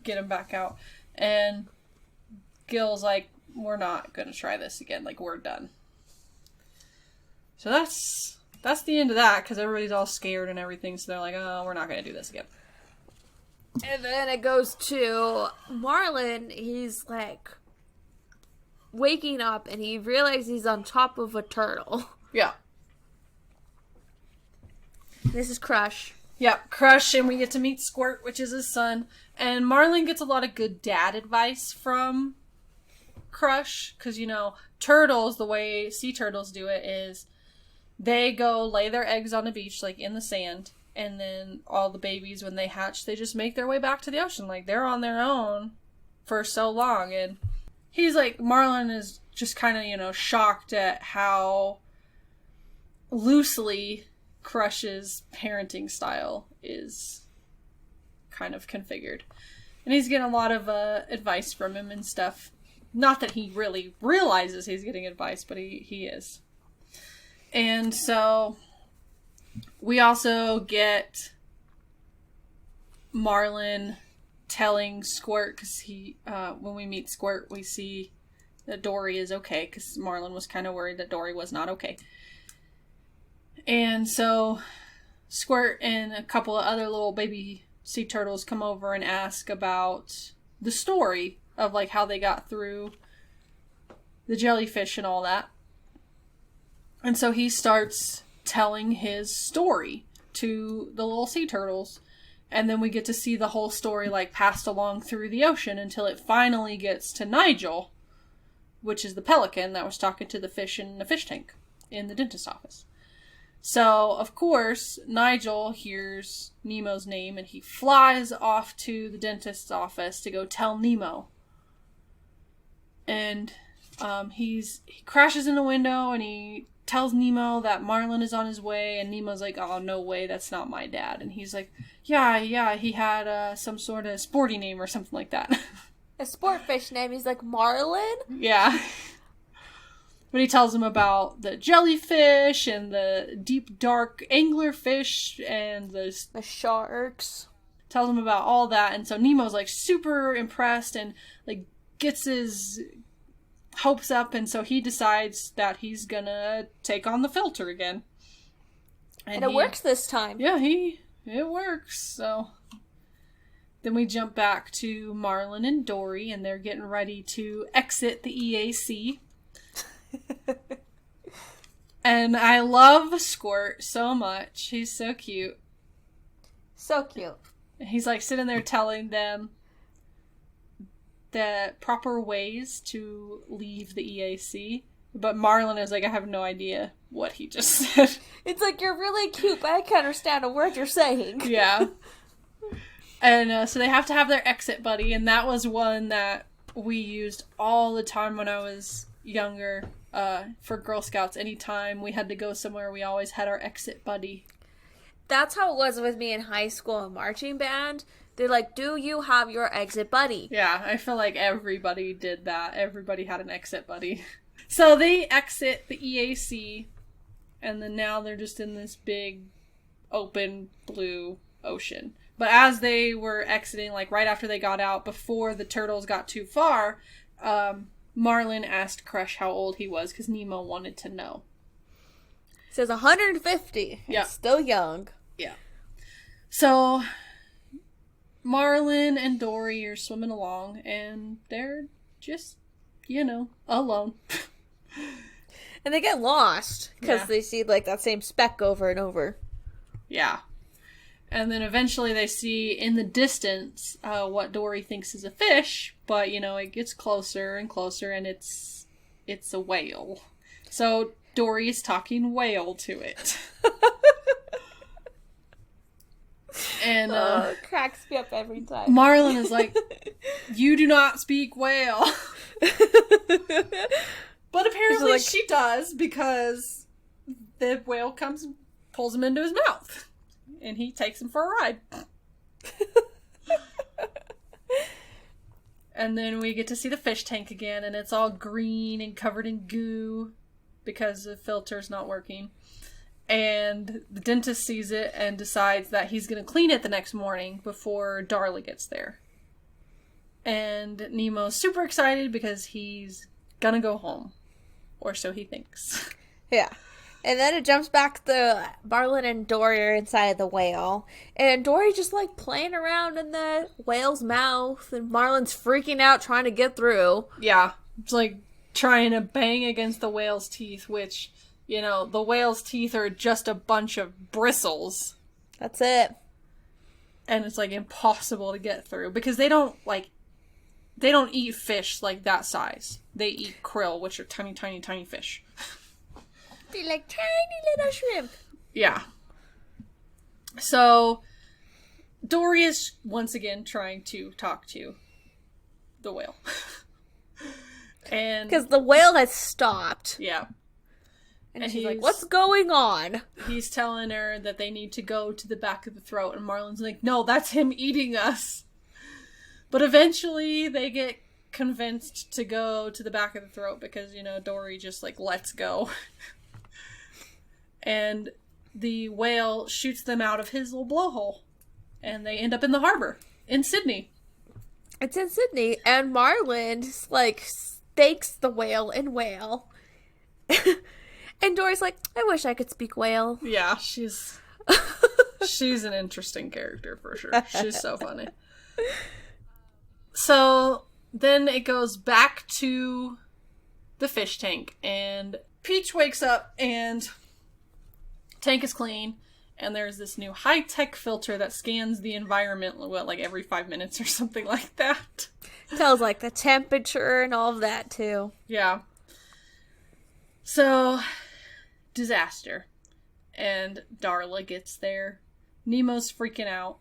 get him back out. And Gil's like, we're not going to try this again. Like, we're done. So that's the end of that, because everybody's all scared and everything, so they're like, oh, we're not going to do this again. And then it goes to Marlin. He's like waking up and he realizes he's on top of a turtle. Yeah. This is Crush. Yep, Crush, and we get to meet Squirt, which is his son. And Marlin gets a lot of good dad advice from Crush, because, you know, turtles, the way sea turtles do it is they go lay their eggs on a beach, like in the sand, and then all the babies, when they hatch, they just make their way back to the ocean. Like, they're on their own for so long. And he's like, Marlin is just kind of, you know, shocked at how loosely Crush's parenting style is kind of configured. And he's getting a lot of advice from him and stuff. Not that he really realizes he's getting advice, but he is. And so we also get Marlin telling Squirt, because when we meet Squirt, we see that Dory is okay, because Marlin was kind of worried that Dory was not okay. And so Squirt and a couple of other little baby sea turtles come over and ask about the story of like how they got through the jellyfish and all that. And so he starts telling his story to the little sea turtles. And then we get to see the whole story like passed along through the ocean until it finally gets to Nigel, which is the pelican that was talking to the fish in the fish tank in the dentist's office. So, of course, Nigel hears Nemo's name and he flies off to the dentist's office to go tell Nemo. And he crashes in the window and he tells Nemo that Marlin is on his way, and Nemo's like, oh, no way, that's not my dad. And he's like, yeah, he had some sort of sporty name or something like that. A sport fish name. He's like, Marlin? Yeah. But he tells him about the jellyfish and the deep, dark anglerfish and the sharks. Tells him about all that, and so Nemo's like super impressed and like gets his hopes up, and so he decides that he's gonna take on the filter again. And it works this time. Yeah, it works. So then we jump back to Marlin and Dory, and they're getting ready to exit the EAC. And I love Squirt so much. He's so cute. So cute. He's like sitting there telling them the proper ways to leave the EAC. But Marlin is like, I have no idea what he just said. It's like, you're really cute, but I can't understand a word you're saying. Yeah. And so they have to have their exit buddy, and that was one that we used all the time when I was younger for Girl Scouts. Anytime we had to go somewhere, we always had our exit buddy. That's how it was with me in high school and marching band. They're like, do you have your exit buddy? Yeah, I feel like everybody did that. Everybody had an exit buddy. So they exit the EAC, and then now they're just in this big, open, blue ocean. But as they were exiting, like right after they got out, before the turtles got too far, Marlin asked Crush how old he was, because Nemo wanted to know. It says 150. Yeah. It's still young. Yeah. So Marlin and Dory are swimming along, and they're just, alone. And they get lost, because they see, like, that same speck over and over. Yeah. And then eventually they see in the distance what Dory thinks is a fish, but, it gets closer and closer, and it's a whale. So Dory is talking whale to it. And it cracks me up every time. Marlin is like, you do not speak whale. But apparently she does, because the whale comes and pulls him into his mouth. And he takes him for a ride. And then we get to see the fish tank again, and it's all green and covered in goo because the filter's not working. And the dentist sees it and decides that he's going to clean it the next morning before Darla gets there. And Nemo's super excited because he's going to go home. Or so he thinks. Yeah. And then it jumps back to Marlin and Dory are inside the whale. And Dory just, like, playing around in the whale's mouth. And Marlin's freaking out trying to get through. Yeah. It's like trying to bang against the whale's teeth, which, the whale's teeth are just a bunch of bristles. That's it. And it's, like, impossible to get through. Because they don't eat fish, like, that size. They eat krill, which are tiny, tiny, tiny fish. They're like tiny little shrimp. Yeah. So, Dory is once again trying to talk to the whale. And because the whale has stopped. Yeah. And she's like, what's going on? He's telling her that they need to go to the back of the throat, and Marlin's like, no, that's him eating us. But eventually they get convinced to go to the back of the throat because, Dory just, like, lets go. And the whale shoots them out of his little blowhole. And they end up in the harbor in Sydney. It's in Sydney, and Marlin just, like, stakes the whale in whale. And Dory's like, I wish I could speak whale. Yeah, she's an interesting character for sure. She's so funny. So then it goes back to the fish tank, and Peach wakes up and tank is clean, and there's this new high-tech filter that scans the environment, like every 5 minutes or something like that. Tells, like, the temperature and all of that, too. Yeah. So, disaster. And Darla gets there. Nemo's freaking out.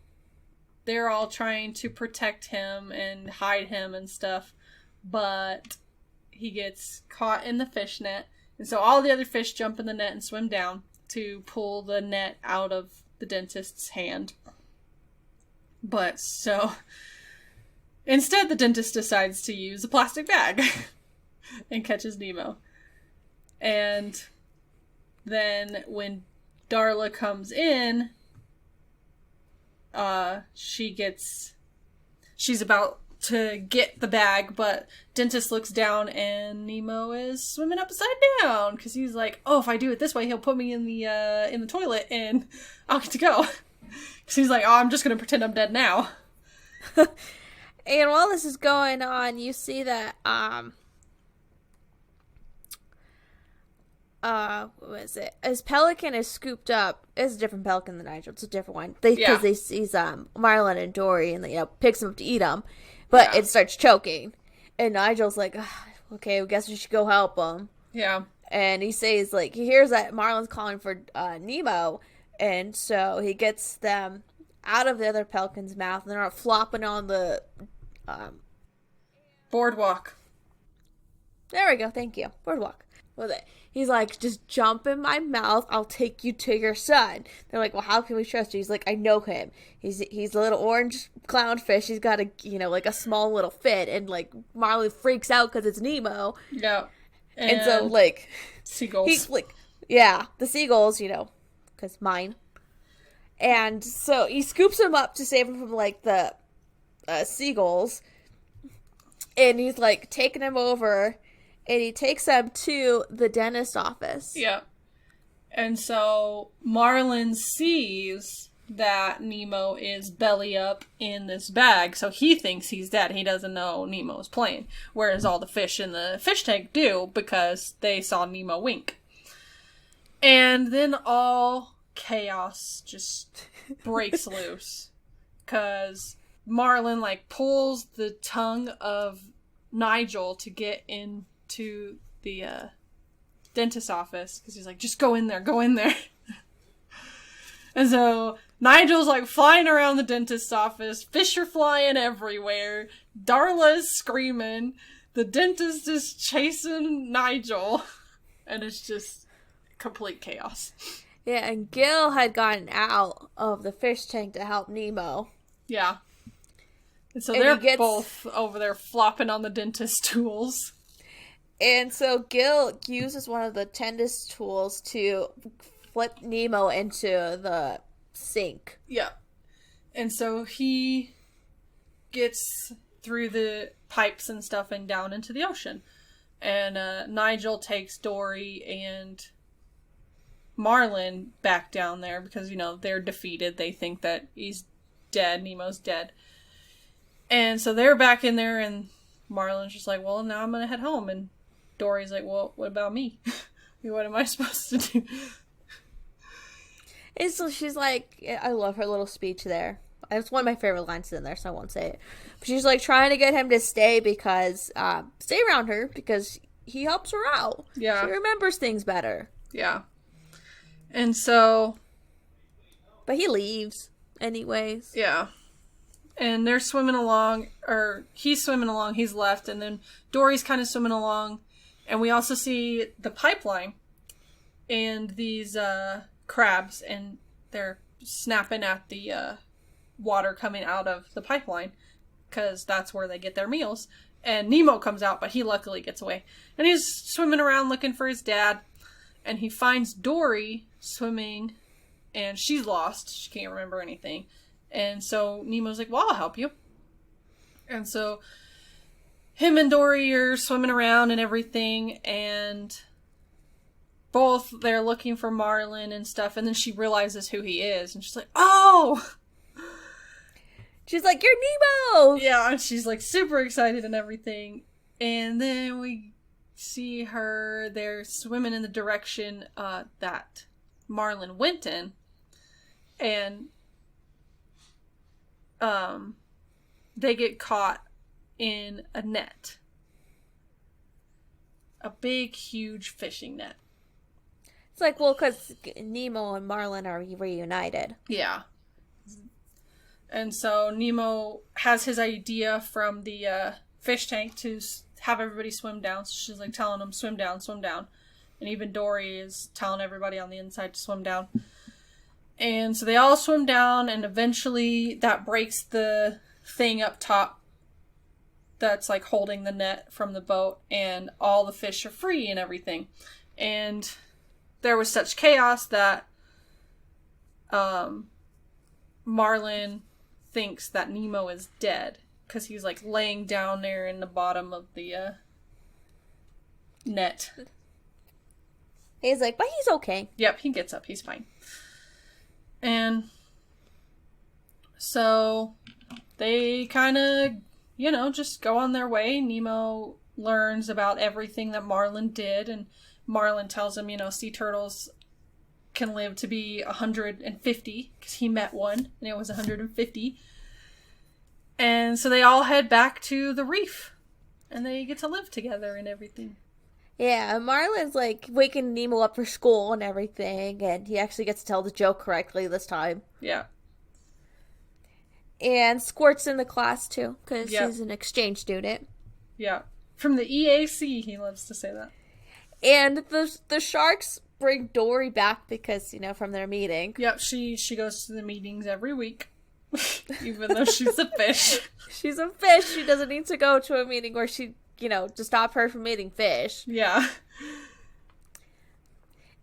They're all trying to protect him and hide him and stuff, but he gets caught in the fish net, and so all the other fish jump in the net and swim down to pull the net out of the dentist's hand. But so instead the dentist decides to use a plastic bag and catches Nemo. And then when Darla comes in, she's about to get the bag, but dentist looks down and Nemo is swimming upside down because he's like, oh, if I do it this way, he'll put me in the toilet and I'll get to go. Because he's like, oh, I'm just going to pretend I'm dead now. And while this is going on, you see that, what is it? His pelican is scooped up. It's a different pelican than Nigel. It's a different one. Because they sees Marlin and Dory, and picks him up to eat him, but it starts choking, and Nigel's like, okay, I guess we should go help him. Yeah. And he says, like, he hears that Marlin's calling for Nemo, and so he gets them out of the other pelican's mouth, and they're flopping on the boardwalk. There we go. Thank you. Boardwalk. With it. He's like, just jump in my mouth. I'll take you to your son. They're like, well, how can we trust you? He's like, I know him. He's a little orange clownfish. He's got a, like a small little fit. And like, Marley freaks out because it's Nemo. Yeah. And so like, seagulls. He's like, yeah, the seagulls, because mine. And so he scoops him up to save him from like the seagulls. And he's like taking him over. And he takes them to the dentist office. Yeah. And so Marlin sees that Nemo is belly up in this bag. So he thinks he's dead. He doesn't know Nemo's playing. Whereas all the fish in the fish tank do because they saw Nemo wink. And then all chaos just breaks loose. Because Marlin like pulls the tongue of Nigel to get in to the dentist office because he's like, just go in there. And so Nigel's like flying around the dentist's office, fish are flying everywhere, Darla is screaming, the dentist is chasing Nigel, and it's just complete chaos. Yeah, and Gil had gotten out of the fish tank to help Nemo. Yeah. And so they're both over there flopping on the dentist tools. And so Gil uses one of the dentist tools to flip Nemo into the sink. Yeah. And so he gets through the pipes and stuff and down into the ocean. And Nigel takes Dory and Marlin back down there because, they're defeated. They think that he's dead. Nemo's dead. And so they're back in there and Marlin's just like, well, now I'm going to head home. And Dory's like, well, what about me? What am I supposed to do? And so she's like, I love her little speech there. It's one of my favorite lines in there, so I won't say it. But she's like trying to get him to stay stay around her because he helps her out. Yeah. She remembers things better. Yeah. And so. But he leaves anyways. Yeah. And they're swimming along, or he's swimming along, he's left, and then Dory's kind of swimming along. And we also see the pipeline and these crabs, and they're snapping at the water coming out of the pipeline because that's where they get their meals. And Nemo comes out, but he luckily gets away. And he's swimming around looking for his dad, and he finds Dory swimming, and she's lost. She can't remember anything. And so Nemo's like, well, I'll help you. And so him and Dory are swimming around and everything, and both they're looking for Marlin and stuff, and then she realizes who he is, and she's like, oh! She's like, you're Nemo! Yeah, and she's like super excited and everything. And then we see her, they're swimming in the direction that Marlin went in, and they get caught in a net. A big, huge fishing net. It's like, well, because Nemo and Marlin are reunited. Yeah. And so Nemo has his idea from the fish tank to have everybody swim down. So she's like telling them, swim down, swim down. And even Dory is telling everybody on the inside to swim down. And so they all swim down, and eventually that breaks the thing up top that's like holding the net from the boat, and all the fish are free and everything. And there was such chaos that Marlin thinks that Nemo is dead because he's like laying down there in the bottom of the net. He's like, but he's okay. Yep, he gets up. He's fine. And So they kind of, just go on their way. Nemo learns about everything that Marlin did, and Marlin tells him, sea turtles can live to be 150, because he met one, and it was 150. And so they all head back to the reef, and they get to live together and everything. Yeah, Marlin's like waking Nemo up for school and everything, and he actually gets to tell the joke correctly this time. Yeah. And Squirt's in the class too, because Yep. he's an exchange student. Yeah. From the EAC, he loves to say that. And the sharks bring Dory back because, from their meeting. Yep, she goes to the meetings every week, even though she's a fish. She's a fish. She doesn't need to go to a meeting where she, to stop her from eating fish. Yeah.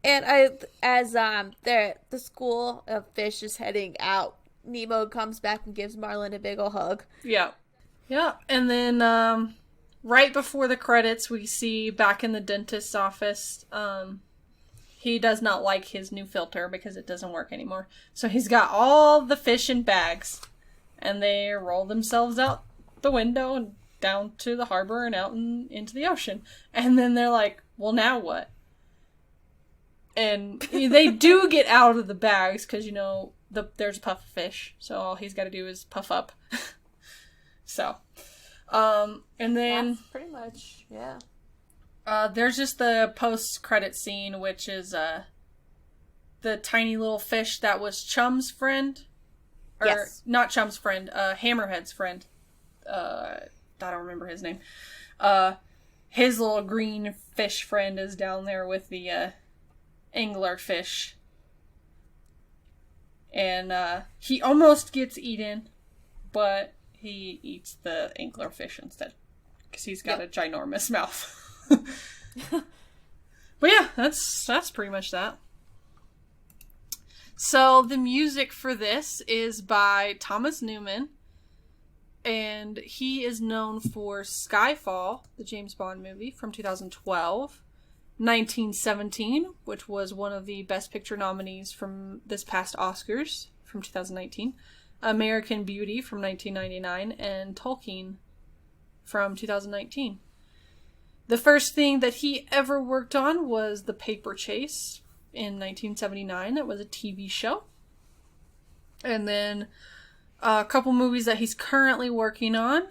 And as the school of fish is heading out, Nemo comes back and gives Marlin a big ol' hug. Yeah. Yeah. And then right before the credits, we see back in the dentist's office, he does not like his new filter because it doesn't work anymore. So he's got all the fish in bags, and they roll themselves out the window and down to the harbor and out into the ocean. And then they're like, well, now what? And they do get out of the bags because, there's a puff of fish. So all he's got to do is puff up. So, and then... That's pretty much, yeah. There's just the post-credit scene, which is, the tiny little fish that was Chum's friend. Or, Yes. Not Chum's friend, Hammerhead's friend. I don't remember his name. His little green fish friend is down there with the, angler fish. And, he almost gets eaten, but he eats the angler fish instead. Because he's got a ginormous mouth. But yeah, that's pretty much that. So the music for this is by Thomas Newman, and he is known for Skyfall, the James Bond movie from 2012, 1917, which was one of the Best Picture nominees from this past Oscars from 2019, American Beauty from 1999, and Tolkien from 2019. The first thing that he ever worked on was The Paper Chase in 1979. That was a TV show. And then a couple movies that he's currently working on.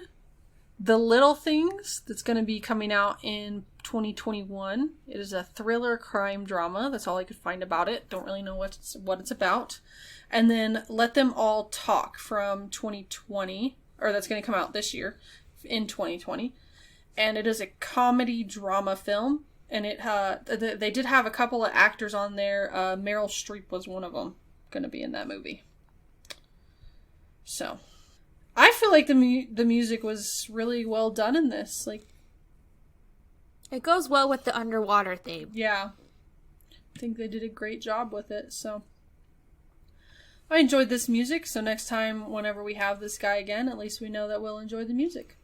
The Little Things, that's going to be coming out in 2021. It is a thriller crime drama. That's all I could find about it. Don't really know what it's about. And then Let Them All Talk from 2020, or that's going to come out this year in 2020. And it is a comedy drama film. And they did have a couple of actors on there. Meryl Streep was one of them going to be in that movie. So, I feel like the music was really well done in this. Like, It goes well with the underwater theme. yeah, I think they did a great job with it. So, I enjoyed this music. So next time, whenever we have this guy again, at least we know that we'll enjoy the music.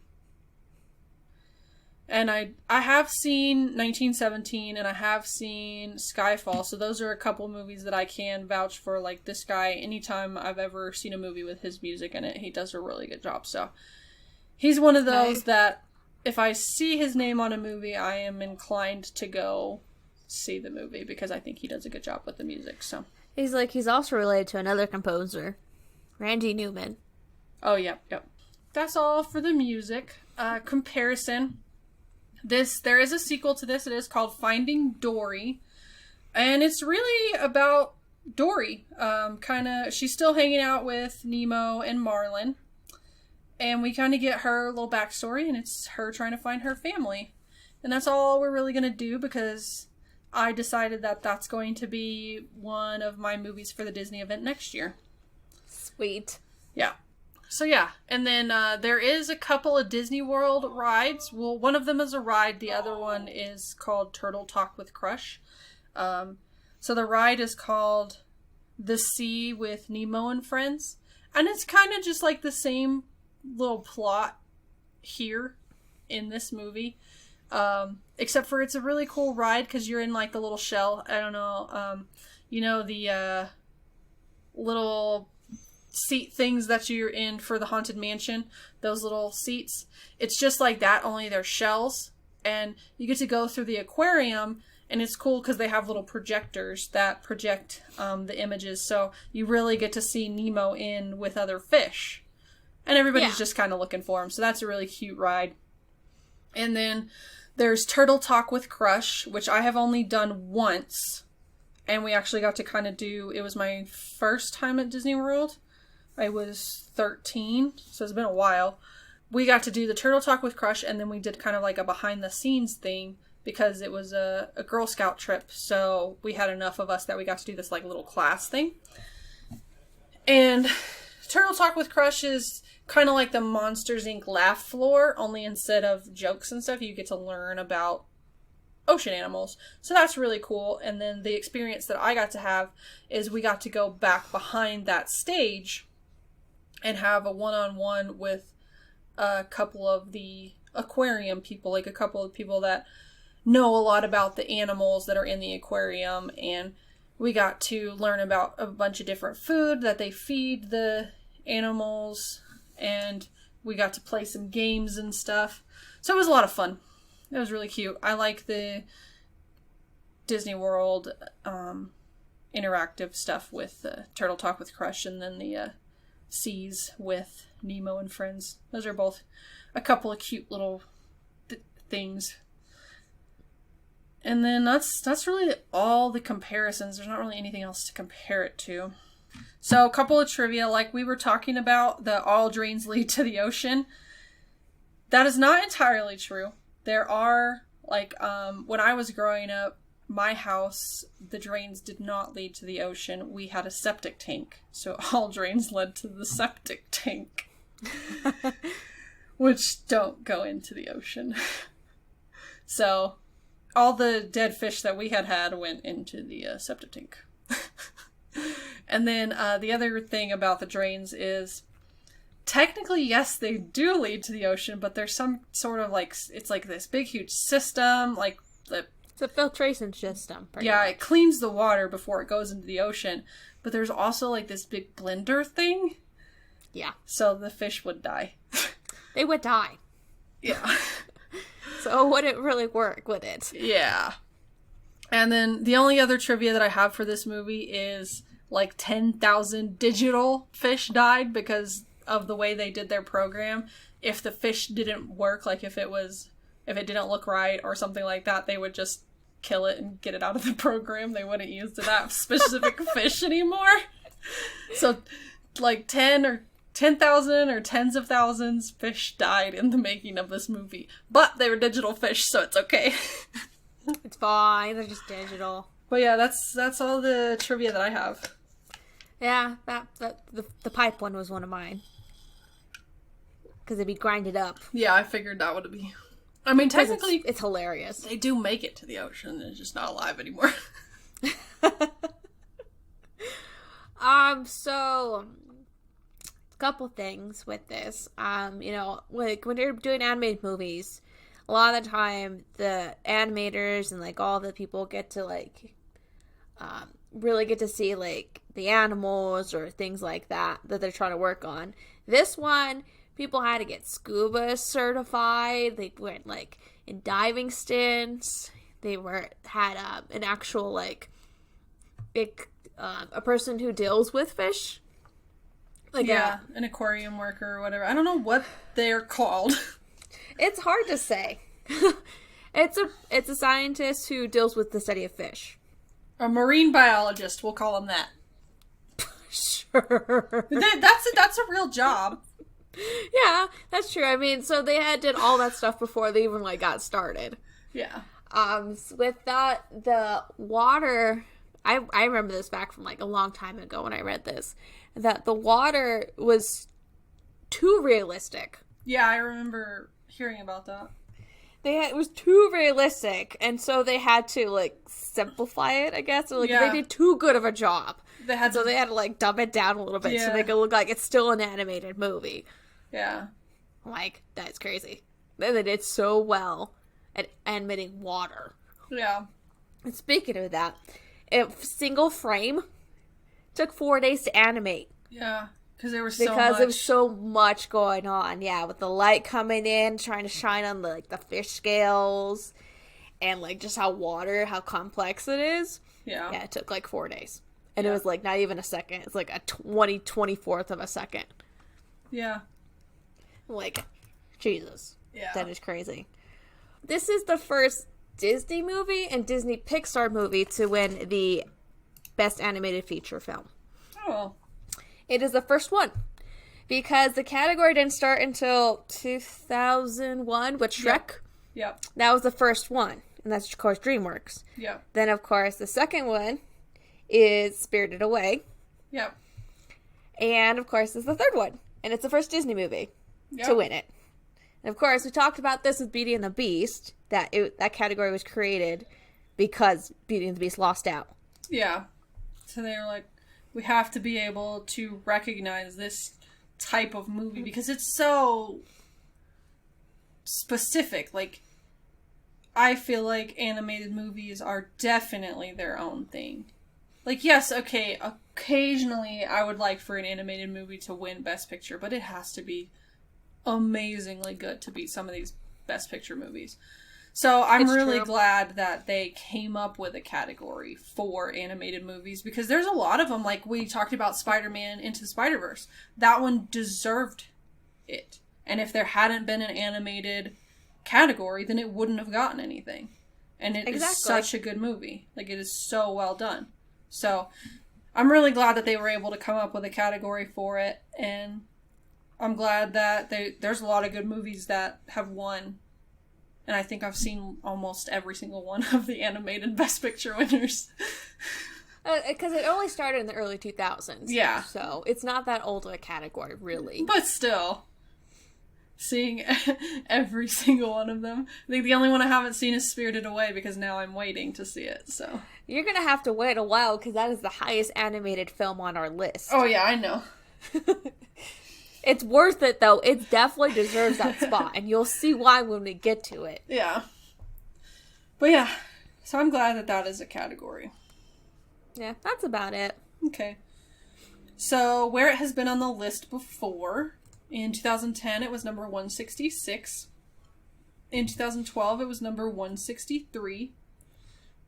And I have seen 1917 and I have seen Skyfall, so those are a couple movies that I can vouch for. Like, this guy, anytime I've ever seen a movie with his music in it, he does a really good job. So he's one of those that if I see his name on a movie, I am inclined to go see the movie because I think he does a good job with the music. So He's also related to another composer, Randy Newman. oh, yep. That's all for the music. Comparison. There is a sequel to this. It is called Finding Dory. And it's really about Dory. She's still hanging out with Nemo and Marlin. And we kind of get her little backstory, and it's her trying to find her family. And that's all we're really going to do because I decided that that's going to be one of my movies for the Disney event next year. Sweet. Yeah. So yeah, and then there is a couple of Disney World rides. Well, one of them is a ride. The other one is called Turtle Talk with Crush. So the ride is called The Sea with Nemo and Friends. And it's kind of just like the same little plot here in this movie. Except for it's a really cool ride because you're in like the little shell. I don't know. The little seat things that you're in for the Haunted Mansion, those little seats. It's just like that, only they're shells. And you get to go through the aquarium, and it's cool because they have little projectors that project the images. So you really get to see Nemo in with other fish. And everybody's just kind of looking for him. So that's a really cute ride. And then there's Turtle Talk with Crush, which I have only done once. And we actually got to kind of it was my first time at Disney World. I was 13, so it's been a while. We got to do the Turtle Talk with Crush, and then we did kind of like a behind the scenes thing because it was a Girl Scout trip. So we had enough of us that we got to do this like little class thing. And Turtle Talk with Crush is kind of like the Monsters, Inc. laugh floor, only instead of jokes and stuff, you get to learn about ocean animals. So that's really cool. And then the experience that I got to have is we got to go back behind that stage and have a one-on-one with a couple of the aquarium people, like a couple of people that know a lot about the animals that are in the aquarium. And we got to learn about a bunch of different food that they feed the animals, and we got to play some games and stuff. So it was a lot of fun. It was really cute. I like the Disney World interactive stuff with Turtle Talk with Crush, and then the Seas with Nemo and Friends. Those are both a couple of cute little things. And then that's really all the comparisons. There's not really anything else to compare it to. So a couple of trivia, like we were talking about, the all drains lead to the ocean. That is not entirely true. There are, like, when I was growing up, my house, the drains did not lead to the ocean. We had a septic tank. So all drains led to the septic tank. Which don't go into the ocean. So all the dead fish that we had went into the septic tank. And then the other thing about the drains is, technically, yes, they do lead to the ocean, but there's some sort of like, it's like this big, huge system, like it's a filtration system. Yeah, it cleans the water before it goes into the ocean, but there's also like this big blender thing. Yeah. So the fish would die. They would die. Yeah. So it wouldn't really work, would it? Yeah. And then the only other trivia that I have for this movie is like 10,000 digital fish died because of the way they did their program. If the fish didn't work, like if it didn't look right or something like that, they would just kill it and get it out of the program. They wouldn't use that specific fish anymore. So like 10,000 or tens of thousands fish died in the making of this movie. But they were digital fish, so it's okay. It's fine. They're just digital. But yeah, that's all the trivia that I have. Yeah, the pipe one was one of mine. Because it'd be grinded up. Yeah, I figured that would be. I mean, technically, it's hilarious. They do make it to the ocean. It's just not alive anymore. So a couple things with this. Like when you're doing animated movies, a lot of the time the animators and like all the people get to like really get to see like the animals or things like that they're trying to work on. This one, people had to get scuba certified. They went like in diving stints. They had an actual like a person who deals with fish. Like an aquarium worker or whatever. I don't know what they're called. It's hard to say. It's a scientist who deals with the study of fish. A marine biologist, we'll call him that. Sure. That's a real job. Yeah, that's true. I mean, so they did all that stuff before they even like got started. Yeah. With that, the water, I remember this back from like a long time ago when I read this, that the water was too realistic. Yeah, I remember hearing about that. It was too realistic, and so they had to like simplify it, I guess. Or, like they did too good of a job. They had to like dumb it down a little bit so they could look like it's still an animated movie. Yeah. Like, that's crazy. They did so well at animating water. Yeah. And speaking of that, single frame took 4 days to animate. Yeah. Because there was so because much. there was so much going on. Yeah, with the light coming in, trying to shine on the fish scales, and like just how complex it is. Yeah. Yeah, it took like 4 days. And Yeah. it was like not even a second. It's like a 24th of a second. Yeah. Like, Jesus. Yeah. That is crazy. This is the first Disney movie and Disney Pixar movie to win the Best Animated Feature Film. Oh. It is the first one. Because the category didn't start until 2001 with Shrek. Yep. Yep. That was the first one. And that's, of course, DreamWorks. Yep. Then, of course, the second one is Spirited Away. Yep. And, of course, is the third one. And it's the first Disney movie to win it. And, of course, we talked about this with Beauty and the Beast, that category was created because Beauty and the Beast lost out. Yeah. So they were like, we have to be able to recognize this type of movie because it's so specific. Like, I feel like animated movies are definitely their own thing. Like, yes, okay, occasionally I would like for an animated movie to win Best Picture, but it has to be amazingly good to beat some of these Best Picture movies. So I'm really glad that they came up with a category for animated movies because there's a lot of them, like we talked about Spider-Man Into the Spider-Verse. That one deserved it. And if there hadn't been an animated category, then it wouldn't have gotten anything. And it is such a good movie. Like, it is so well done. So I'm really glad that they were able to come up with a category for it, and I'm glad that there's a lot of good movies that have won, and I think I've seen almost every single one of the animated Best Picture winners. Because it only started in the early 2000s. Yeah. So it's not that old of a category, really. But still, seeing every single one of them. I think the only one I haven't seen is Spirited Away because now I'm waiting to see it, so. You're going to have to wait a while because that is the highest animated film on our list. Oh yeah, I know. It's worth it, though. It definitely deserves that spot, and you'll see why when we get to it. Yeah. But yeah, so I'm glad that that is a category. Yeah, that's about it. Okay. So, where it has been on the list before, in 2010 it was number 166. In 2012 it was number 163.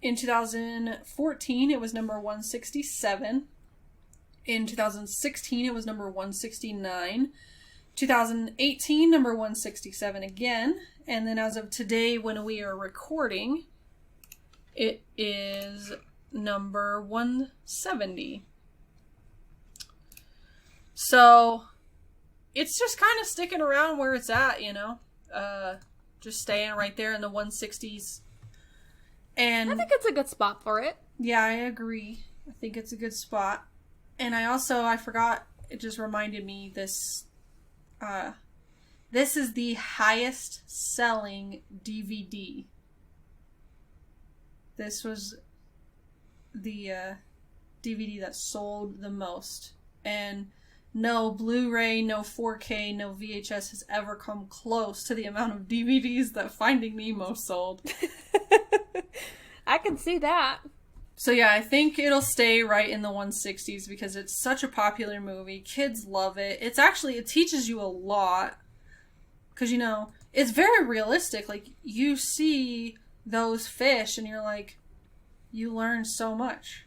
In 2014 it was number 167. In 2016 it was number 169. 2018 number 167 again. And then as of today when we are recording, it is number 170. So it's just kind of sticking around where it's at, you know, just staying right there in the 160s. And I think it's a good spot for it. Yeah, I agree. I think it's a good spot. And I forgot, it just reminded me this is the highest selling DVD. This was the DVD that sold the most. And no Blu-ray, no 4K, no VHS has ever come close to the amount of DVDs that Finding Nemo sold. I can see that. So yeah, I think it'll stay right in the 160s because it's such a popular movie. Kids love it. It teaches you a lot. Because, you know, it's very realistic. Like, you see those fish and you're like, you learn so much.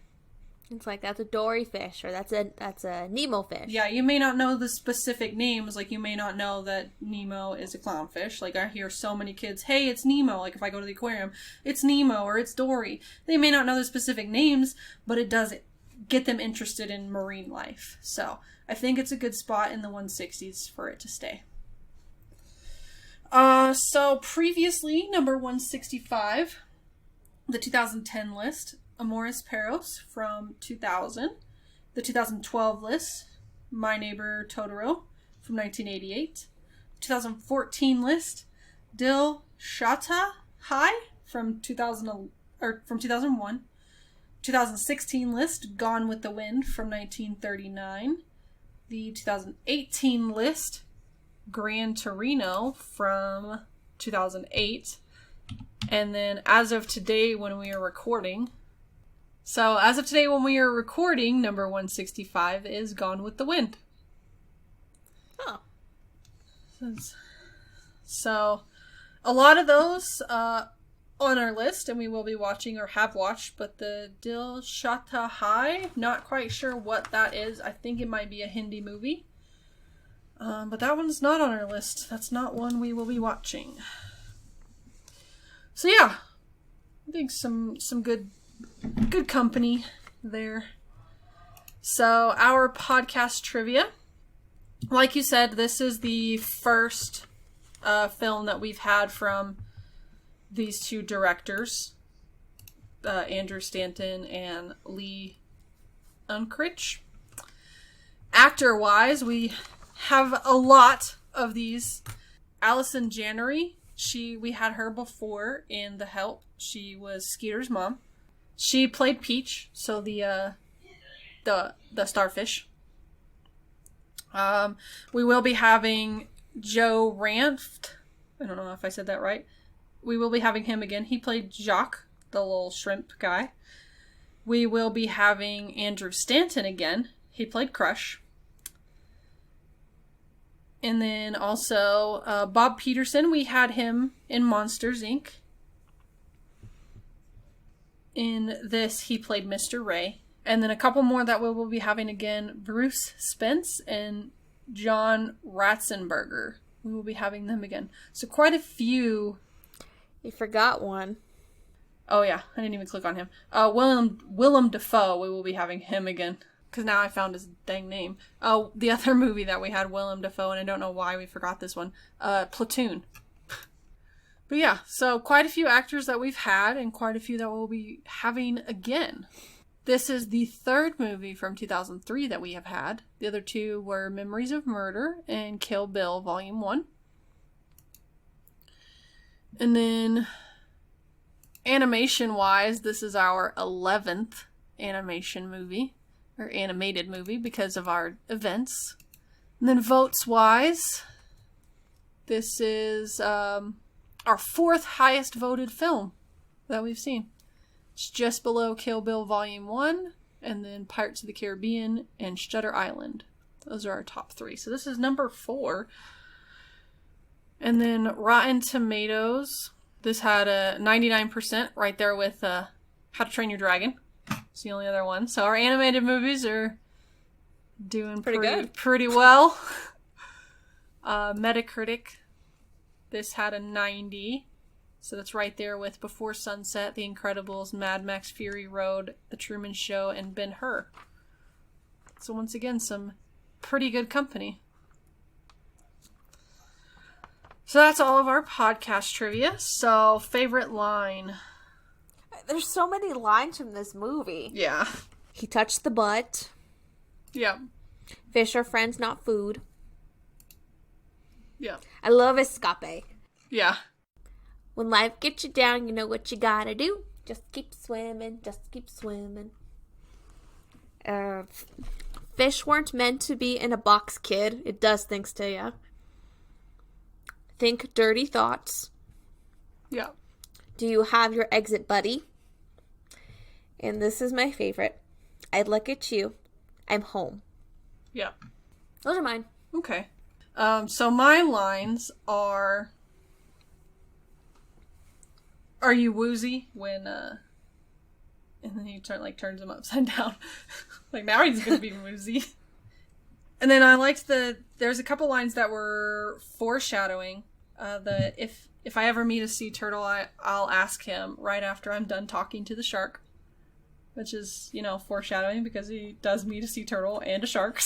It's like, that's a Dory fish, or that's a Nemo fish. Yeah, you may not know the specific names. Like, you may not know that Nemo is a clownfish. Like, I hear so many kids, hey, it's Nemo. Like, if I go to the aquarium, it's Nemo or it's Dory. They may not know the specific names, but it does get them interested in marine life. So, I think it's a good spot in the 160s for it to stay. So previously, number 165, the 2010 list, Amores Perros from 2000. The 2012 list, My Neighbor Totoro from 1988. 2014 list, Dil Shata Hai from 2001. 2016 list, Gone with the Wind from 1939. The 2018 list, Gran Torino from 2008. And then as of today when we are recording, number 165 is Gone with the Wind. Huh. So, a lot of those on our list, and we will be watching or have watched, but the Dil Shata Hai, not quite sure what that is. I think it might be a Hindi movie. But that one's not on our list. That's not one we will be watching. So yeah, I think some good company there. So our podcast trivia, like you said, this is the first film that we've had from these two directors, Andrew Stanton and Lee Unkrich. Actor-wise, we have a lot of these. Allison Janney, we had her before in The Help. She was Skeeter's mom. She played Peach, so the starfish. We will be having Joe Ranft. I don't know if I said that right. We will be having him again. He played Jacques, the little shrimp guy. We will be having Andrew Stanton again. He played Crush. And then also Bob Peterson, we had him in Monsters, Inc. In this, he played Mr. Ray. And then a couple more that we will be having again, Bruce Spence and John Ratzenberger. We will be having them again. So quite a few. You forgot one. Oh yeah, I didn't even click on him. Willem Dafoe, we will be having him again. Because now I found his dang name. Oh, the other movie that we had Willem Dafoe, and I don't know why we forgot this one. Platoon. But yeah, so quite a few actors that we've had, and quite a few that we'll be having again. This is the third movie from 2003 that we have had. The other two were Memories of Murder and Kill Bill Volume 1. And then, animation-wise, this is our 11th animation movie. Or animated movie because of our events. And then votes-wise, this is our fourth highest voted film that we've seen. It's just below Kill Bill Volume 1, and then Pirates of the Caribbean and Shutter Island. Those are our top three. So this is number 4. And then Rotten Tomatoes, this had a 99% right there with How to Train Your Dragon. It's the only other one. So our animated movies are doing pretty well. Metacritic, this had a 90. So that's right there with Before Sunset, The Incredibles, Mad Max Fury Road, The Truman Show, and Ben-Hur. So once again, some pretty good company. So that's all of our podcast trivia. So favorite line. There's so many lines from this movie. Yeah. He touched the butt. Yeah. Fish are friends, not food. Yeah. I love escape. Yeah. When life gets you down, you know what you gotta do. Just keep swimming, just keep swimming. Fish weren't meant to be in a box, kid. It does things to you. Think dirty thoughts. Yeah. Do you have your exit buddy? And this is my favorite. I'd look at you. I'm home. Yeah. Those are mine. Okay. So my lines are you woozy when and then he turns him upside down. Like now he's gonna be woozy. And then I liked there's a couple lines that were foreshadowing. If I ever meet a sea turtle, I'll ask him right after I'm done talking to the shark. Which is, foreshadowing because he does meet a sea turtle and a shark.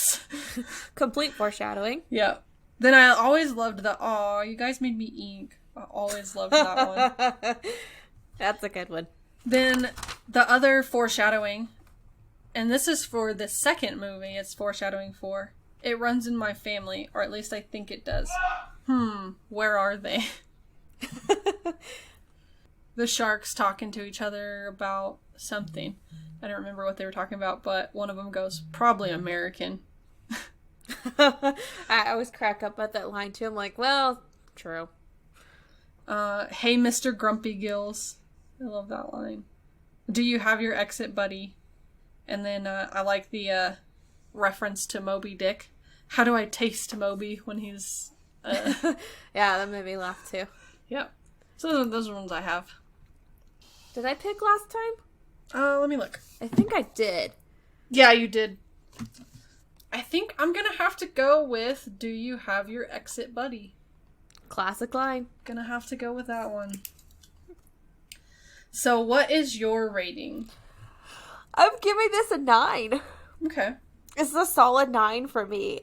Complete foreshadowing. Yeah. Then I always loved you guys made me ink. I always loved that one. That's a good one. Then the other foreshadowing, and this is for the second movie it's foreshadowing for, it runs in my family, or at least I think it does. Where are they? The sharks talking to each other about something. I don't remember what they were talking about, but one of them goes, probably American. I always crack up at that line too. I'm like, well, true. Hey, Mr. Grumpy Gills. I love that line. Do you have your exit buddy? And then I like the reference to Moby Dick. How do I taste Moby when he's... Yeah, that made me laugh too. Yep. So those are ones I have. Did I pick last time? Let me look. I think I did. Yeah, you did. I think I'm gonna have to go with Do You Have Your Exit Buddy? Classic line. Gonna have to go with that one. So what is your rating? I'm giving this a 9. Okay. It's a solid 9 for me.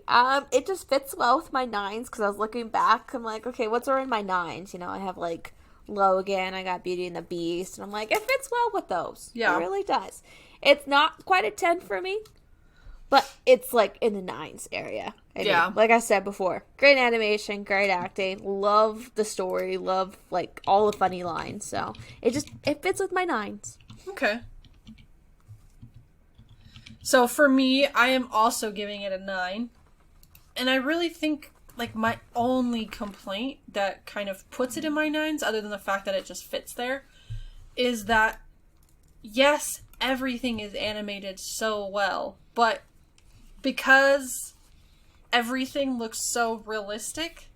It just fits well with my 9s because I was looking back. I'm like, okay, what's are in my 9s? You know, I have like Logan, I got Beauty and the Beast, and I'm like, it fits well with those. Yeah. It really does. It's not quite a 10 for me, but it's like in the 9s area. Yeah. Like I said before, great animation, great acting, love the story, love like all the funny lines. So it fits with my 9s. Okay. So for me, I am also giving it a 9. And I really think, like, my only complaint that kind of puts it in my 9s, other than the fact that it just fits there, is that, yes, everything is animated so well, but because everything looks so realistic,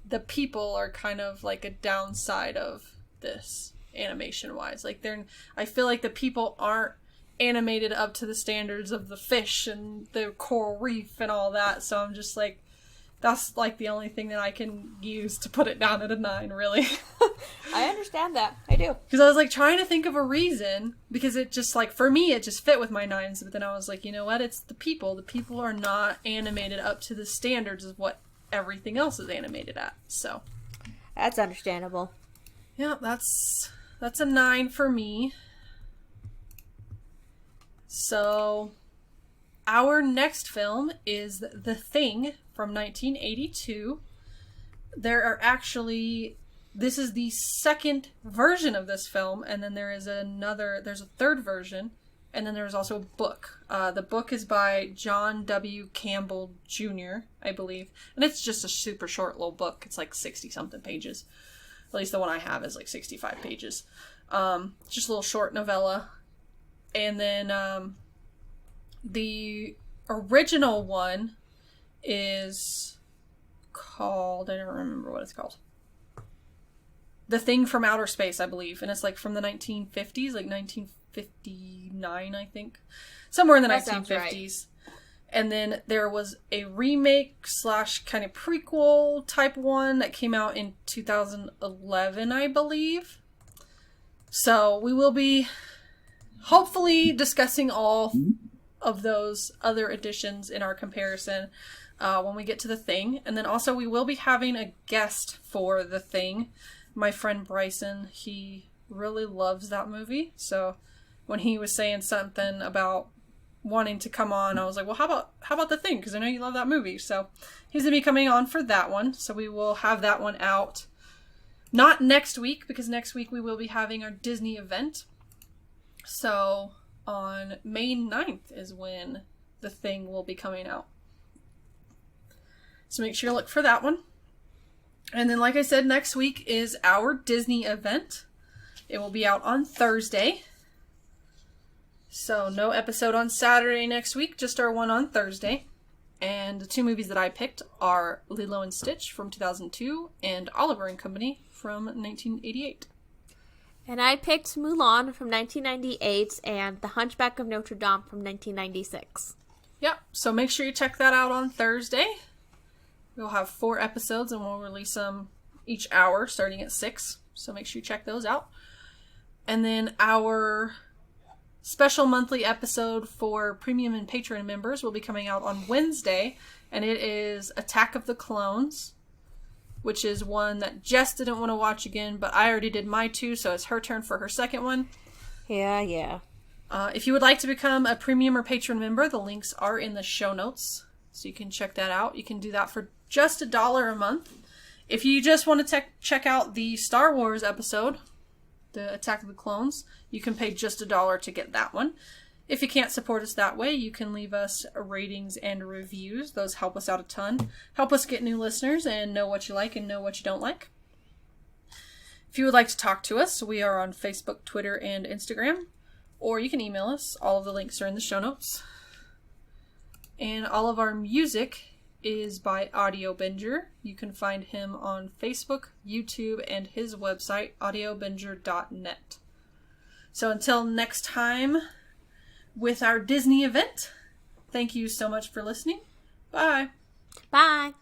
the people are kind of like a downside of this, animation-wise. Like, I feel like the people aren't animated up to the standards of the fish and the coral reef and all that, so I'm just like, that's like the only thing that I can use to put it down at a 9, really. I understand that. I do. Because I was like trying to think of a reason, because it just like, for me, it just fit with my 9s, but then I was like, you know what, it's the people. The people are not animated up to the standards of what everything else is animated at, so. That's understandable. Yeah, that's a 9 for me. So, our next film is The Thing from 1982. This is the second version of this film, and then there's a third version, and then there's also a book. The book is by John W. Campbell Jr., I believe, and it's just a super short little book. It's like 60-something pages. At least the one I have is like 65 pages. Just a little short novella. And then the original one is called, I don't remember what it's called. The Thing from Outer Space, I believe. And it's like from the 1950s, like 1959, I think. Somewhere in the 1950s. Right. And then there was a remake / kind of prequel type one that came out in 2011, I believe. So we will be hopefully discussing all of those other editions in our comparison when we get to The Thing. And then also we will be having a guest for The Thing. My friend Bryson, he really loves that movie. So when he was saying something about wanting to come on, I was like, well, how about The Thing? Because I know you love that movie. So he's going to be coming on for that one. So we will have that one out. Not next week, because next week we will be having our Disney event. So on May 9th is when The Thing will be coming out. So make sure you look for that one. And then, like I said, next week is our Disney event. It will be out on Thursday. So no episode on Saturday next week, just our one on Thursday. And the 2 movies that I picked are Lilo and Stitch from 2002 and Oliver and Company from 1988. And I picked Mulan from 1998 and The Hunchback of Notre Dame from 1996. Yep, so make sure you check that out on Thursday. We'll have 4 episodes and we'll release them each hour starting at 6. So make sure you check those out. And then our special monthly episode for premium and Patreon members will be coming out on Wednesday. And it is Attack of the Clones, which is one that Jess didn't want to watch again, but I already did my 2, so it's her turn for her second one. Yeah. If you would like to become a premium or patron member, the links are in the show notes, so you can check that out. You can do that for just $1 a month. If you just want to check out the Star Wars episode, the Attack of the Clones, you can pay just $1 to get that one. If you can't support us that way, you can leave us ratings and reviews. Those help us out a ton. Help us get new listeners and know what you like and know what you don't like. If you would like to talk to us, we are on Facebook, Twitter, and Instagram. Or you can email us. All of the links are in the show notes. And all of our music is by Audiobinger. You can find him on Facebook, YouTube, and his website, audiobinger.net. So until next time with our Disney event, thank you so much for listening. Bye. Bye.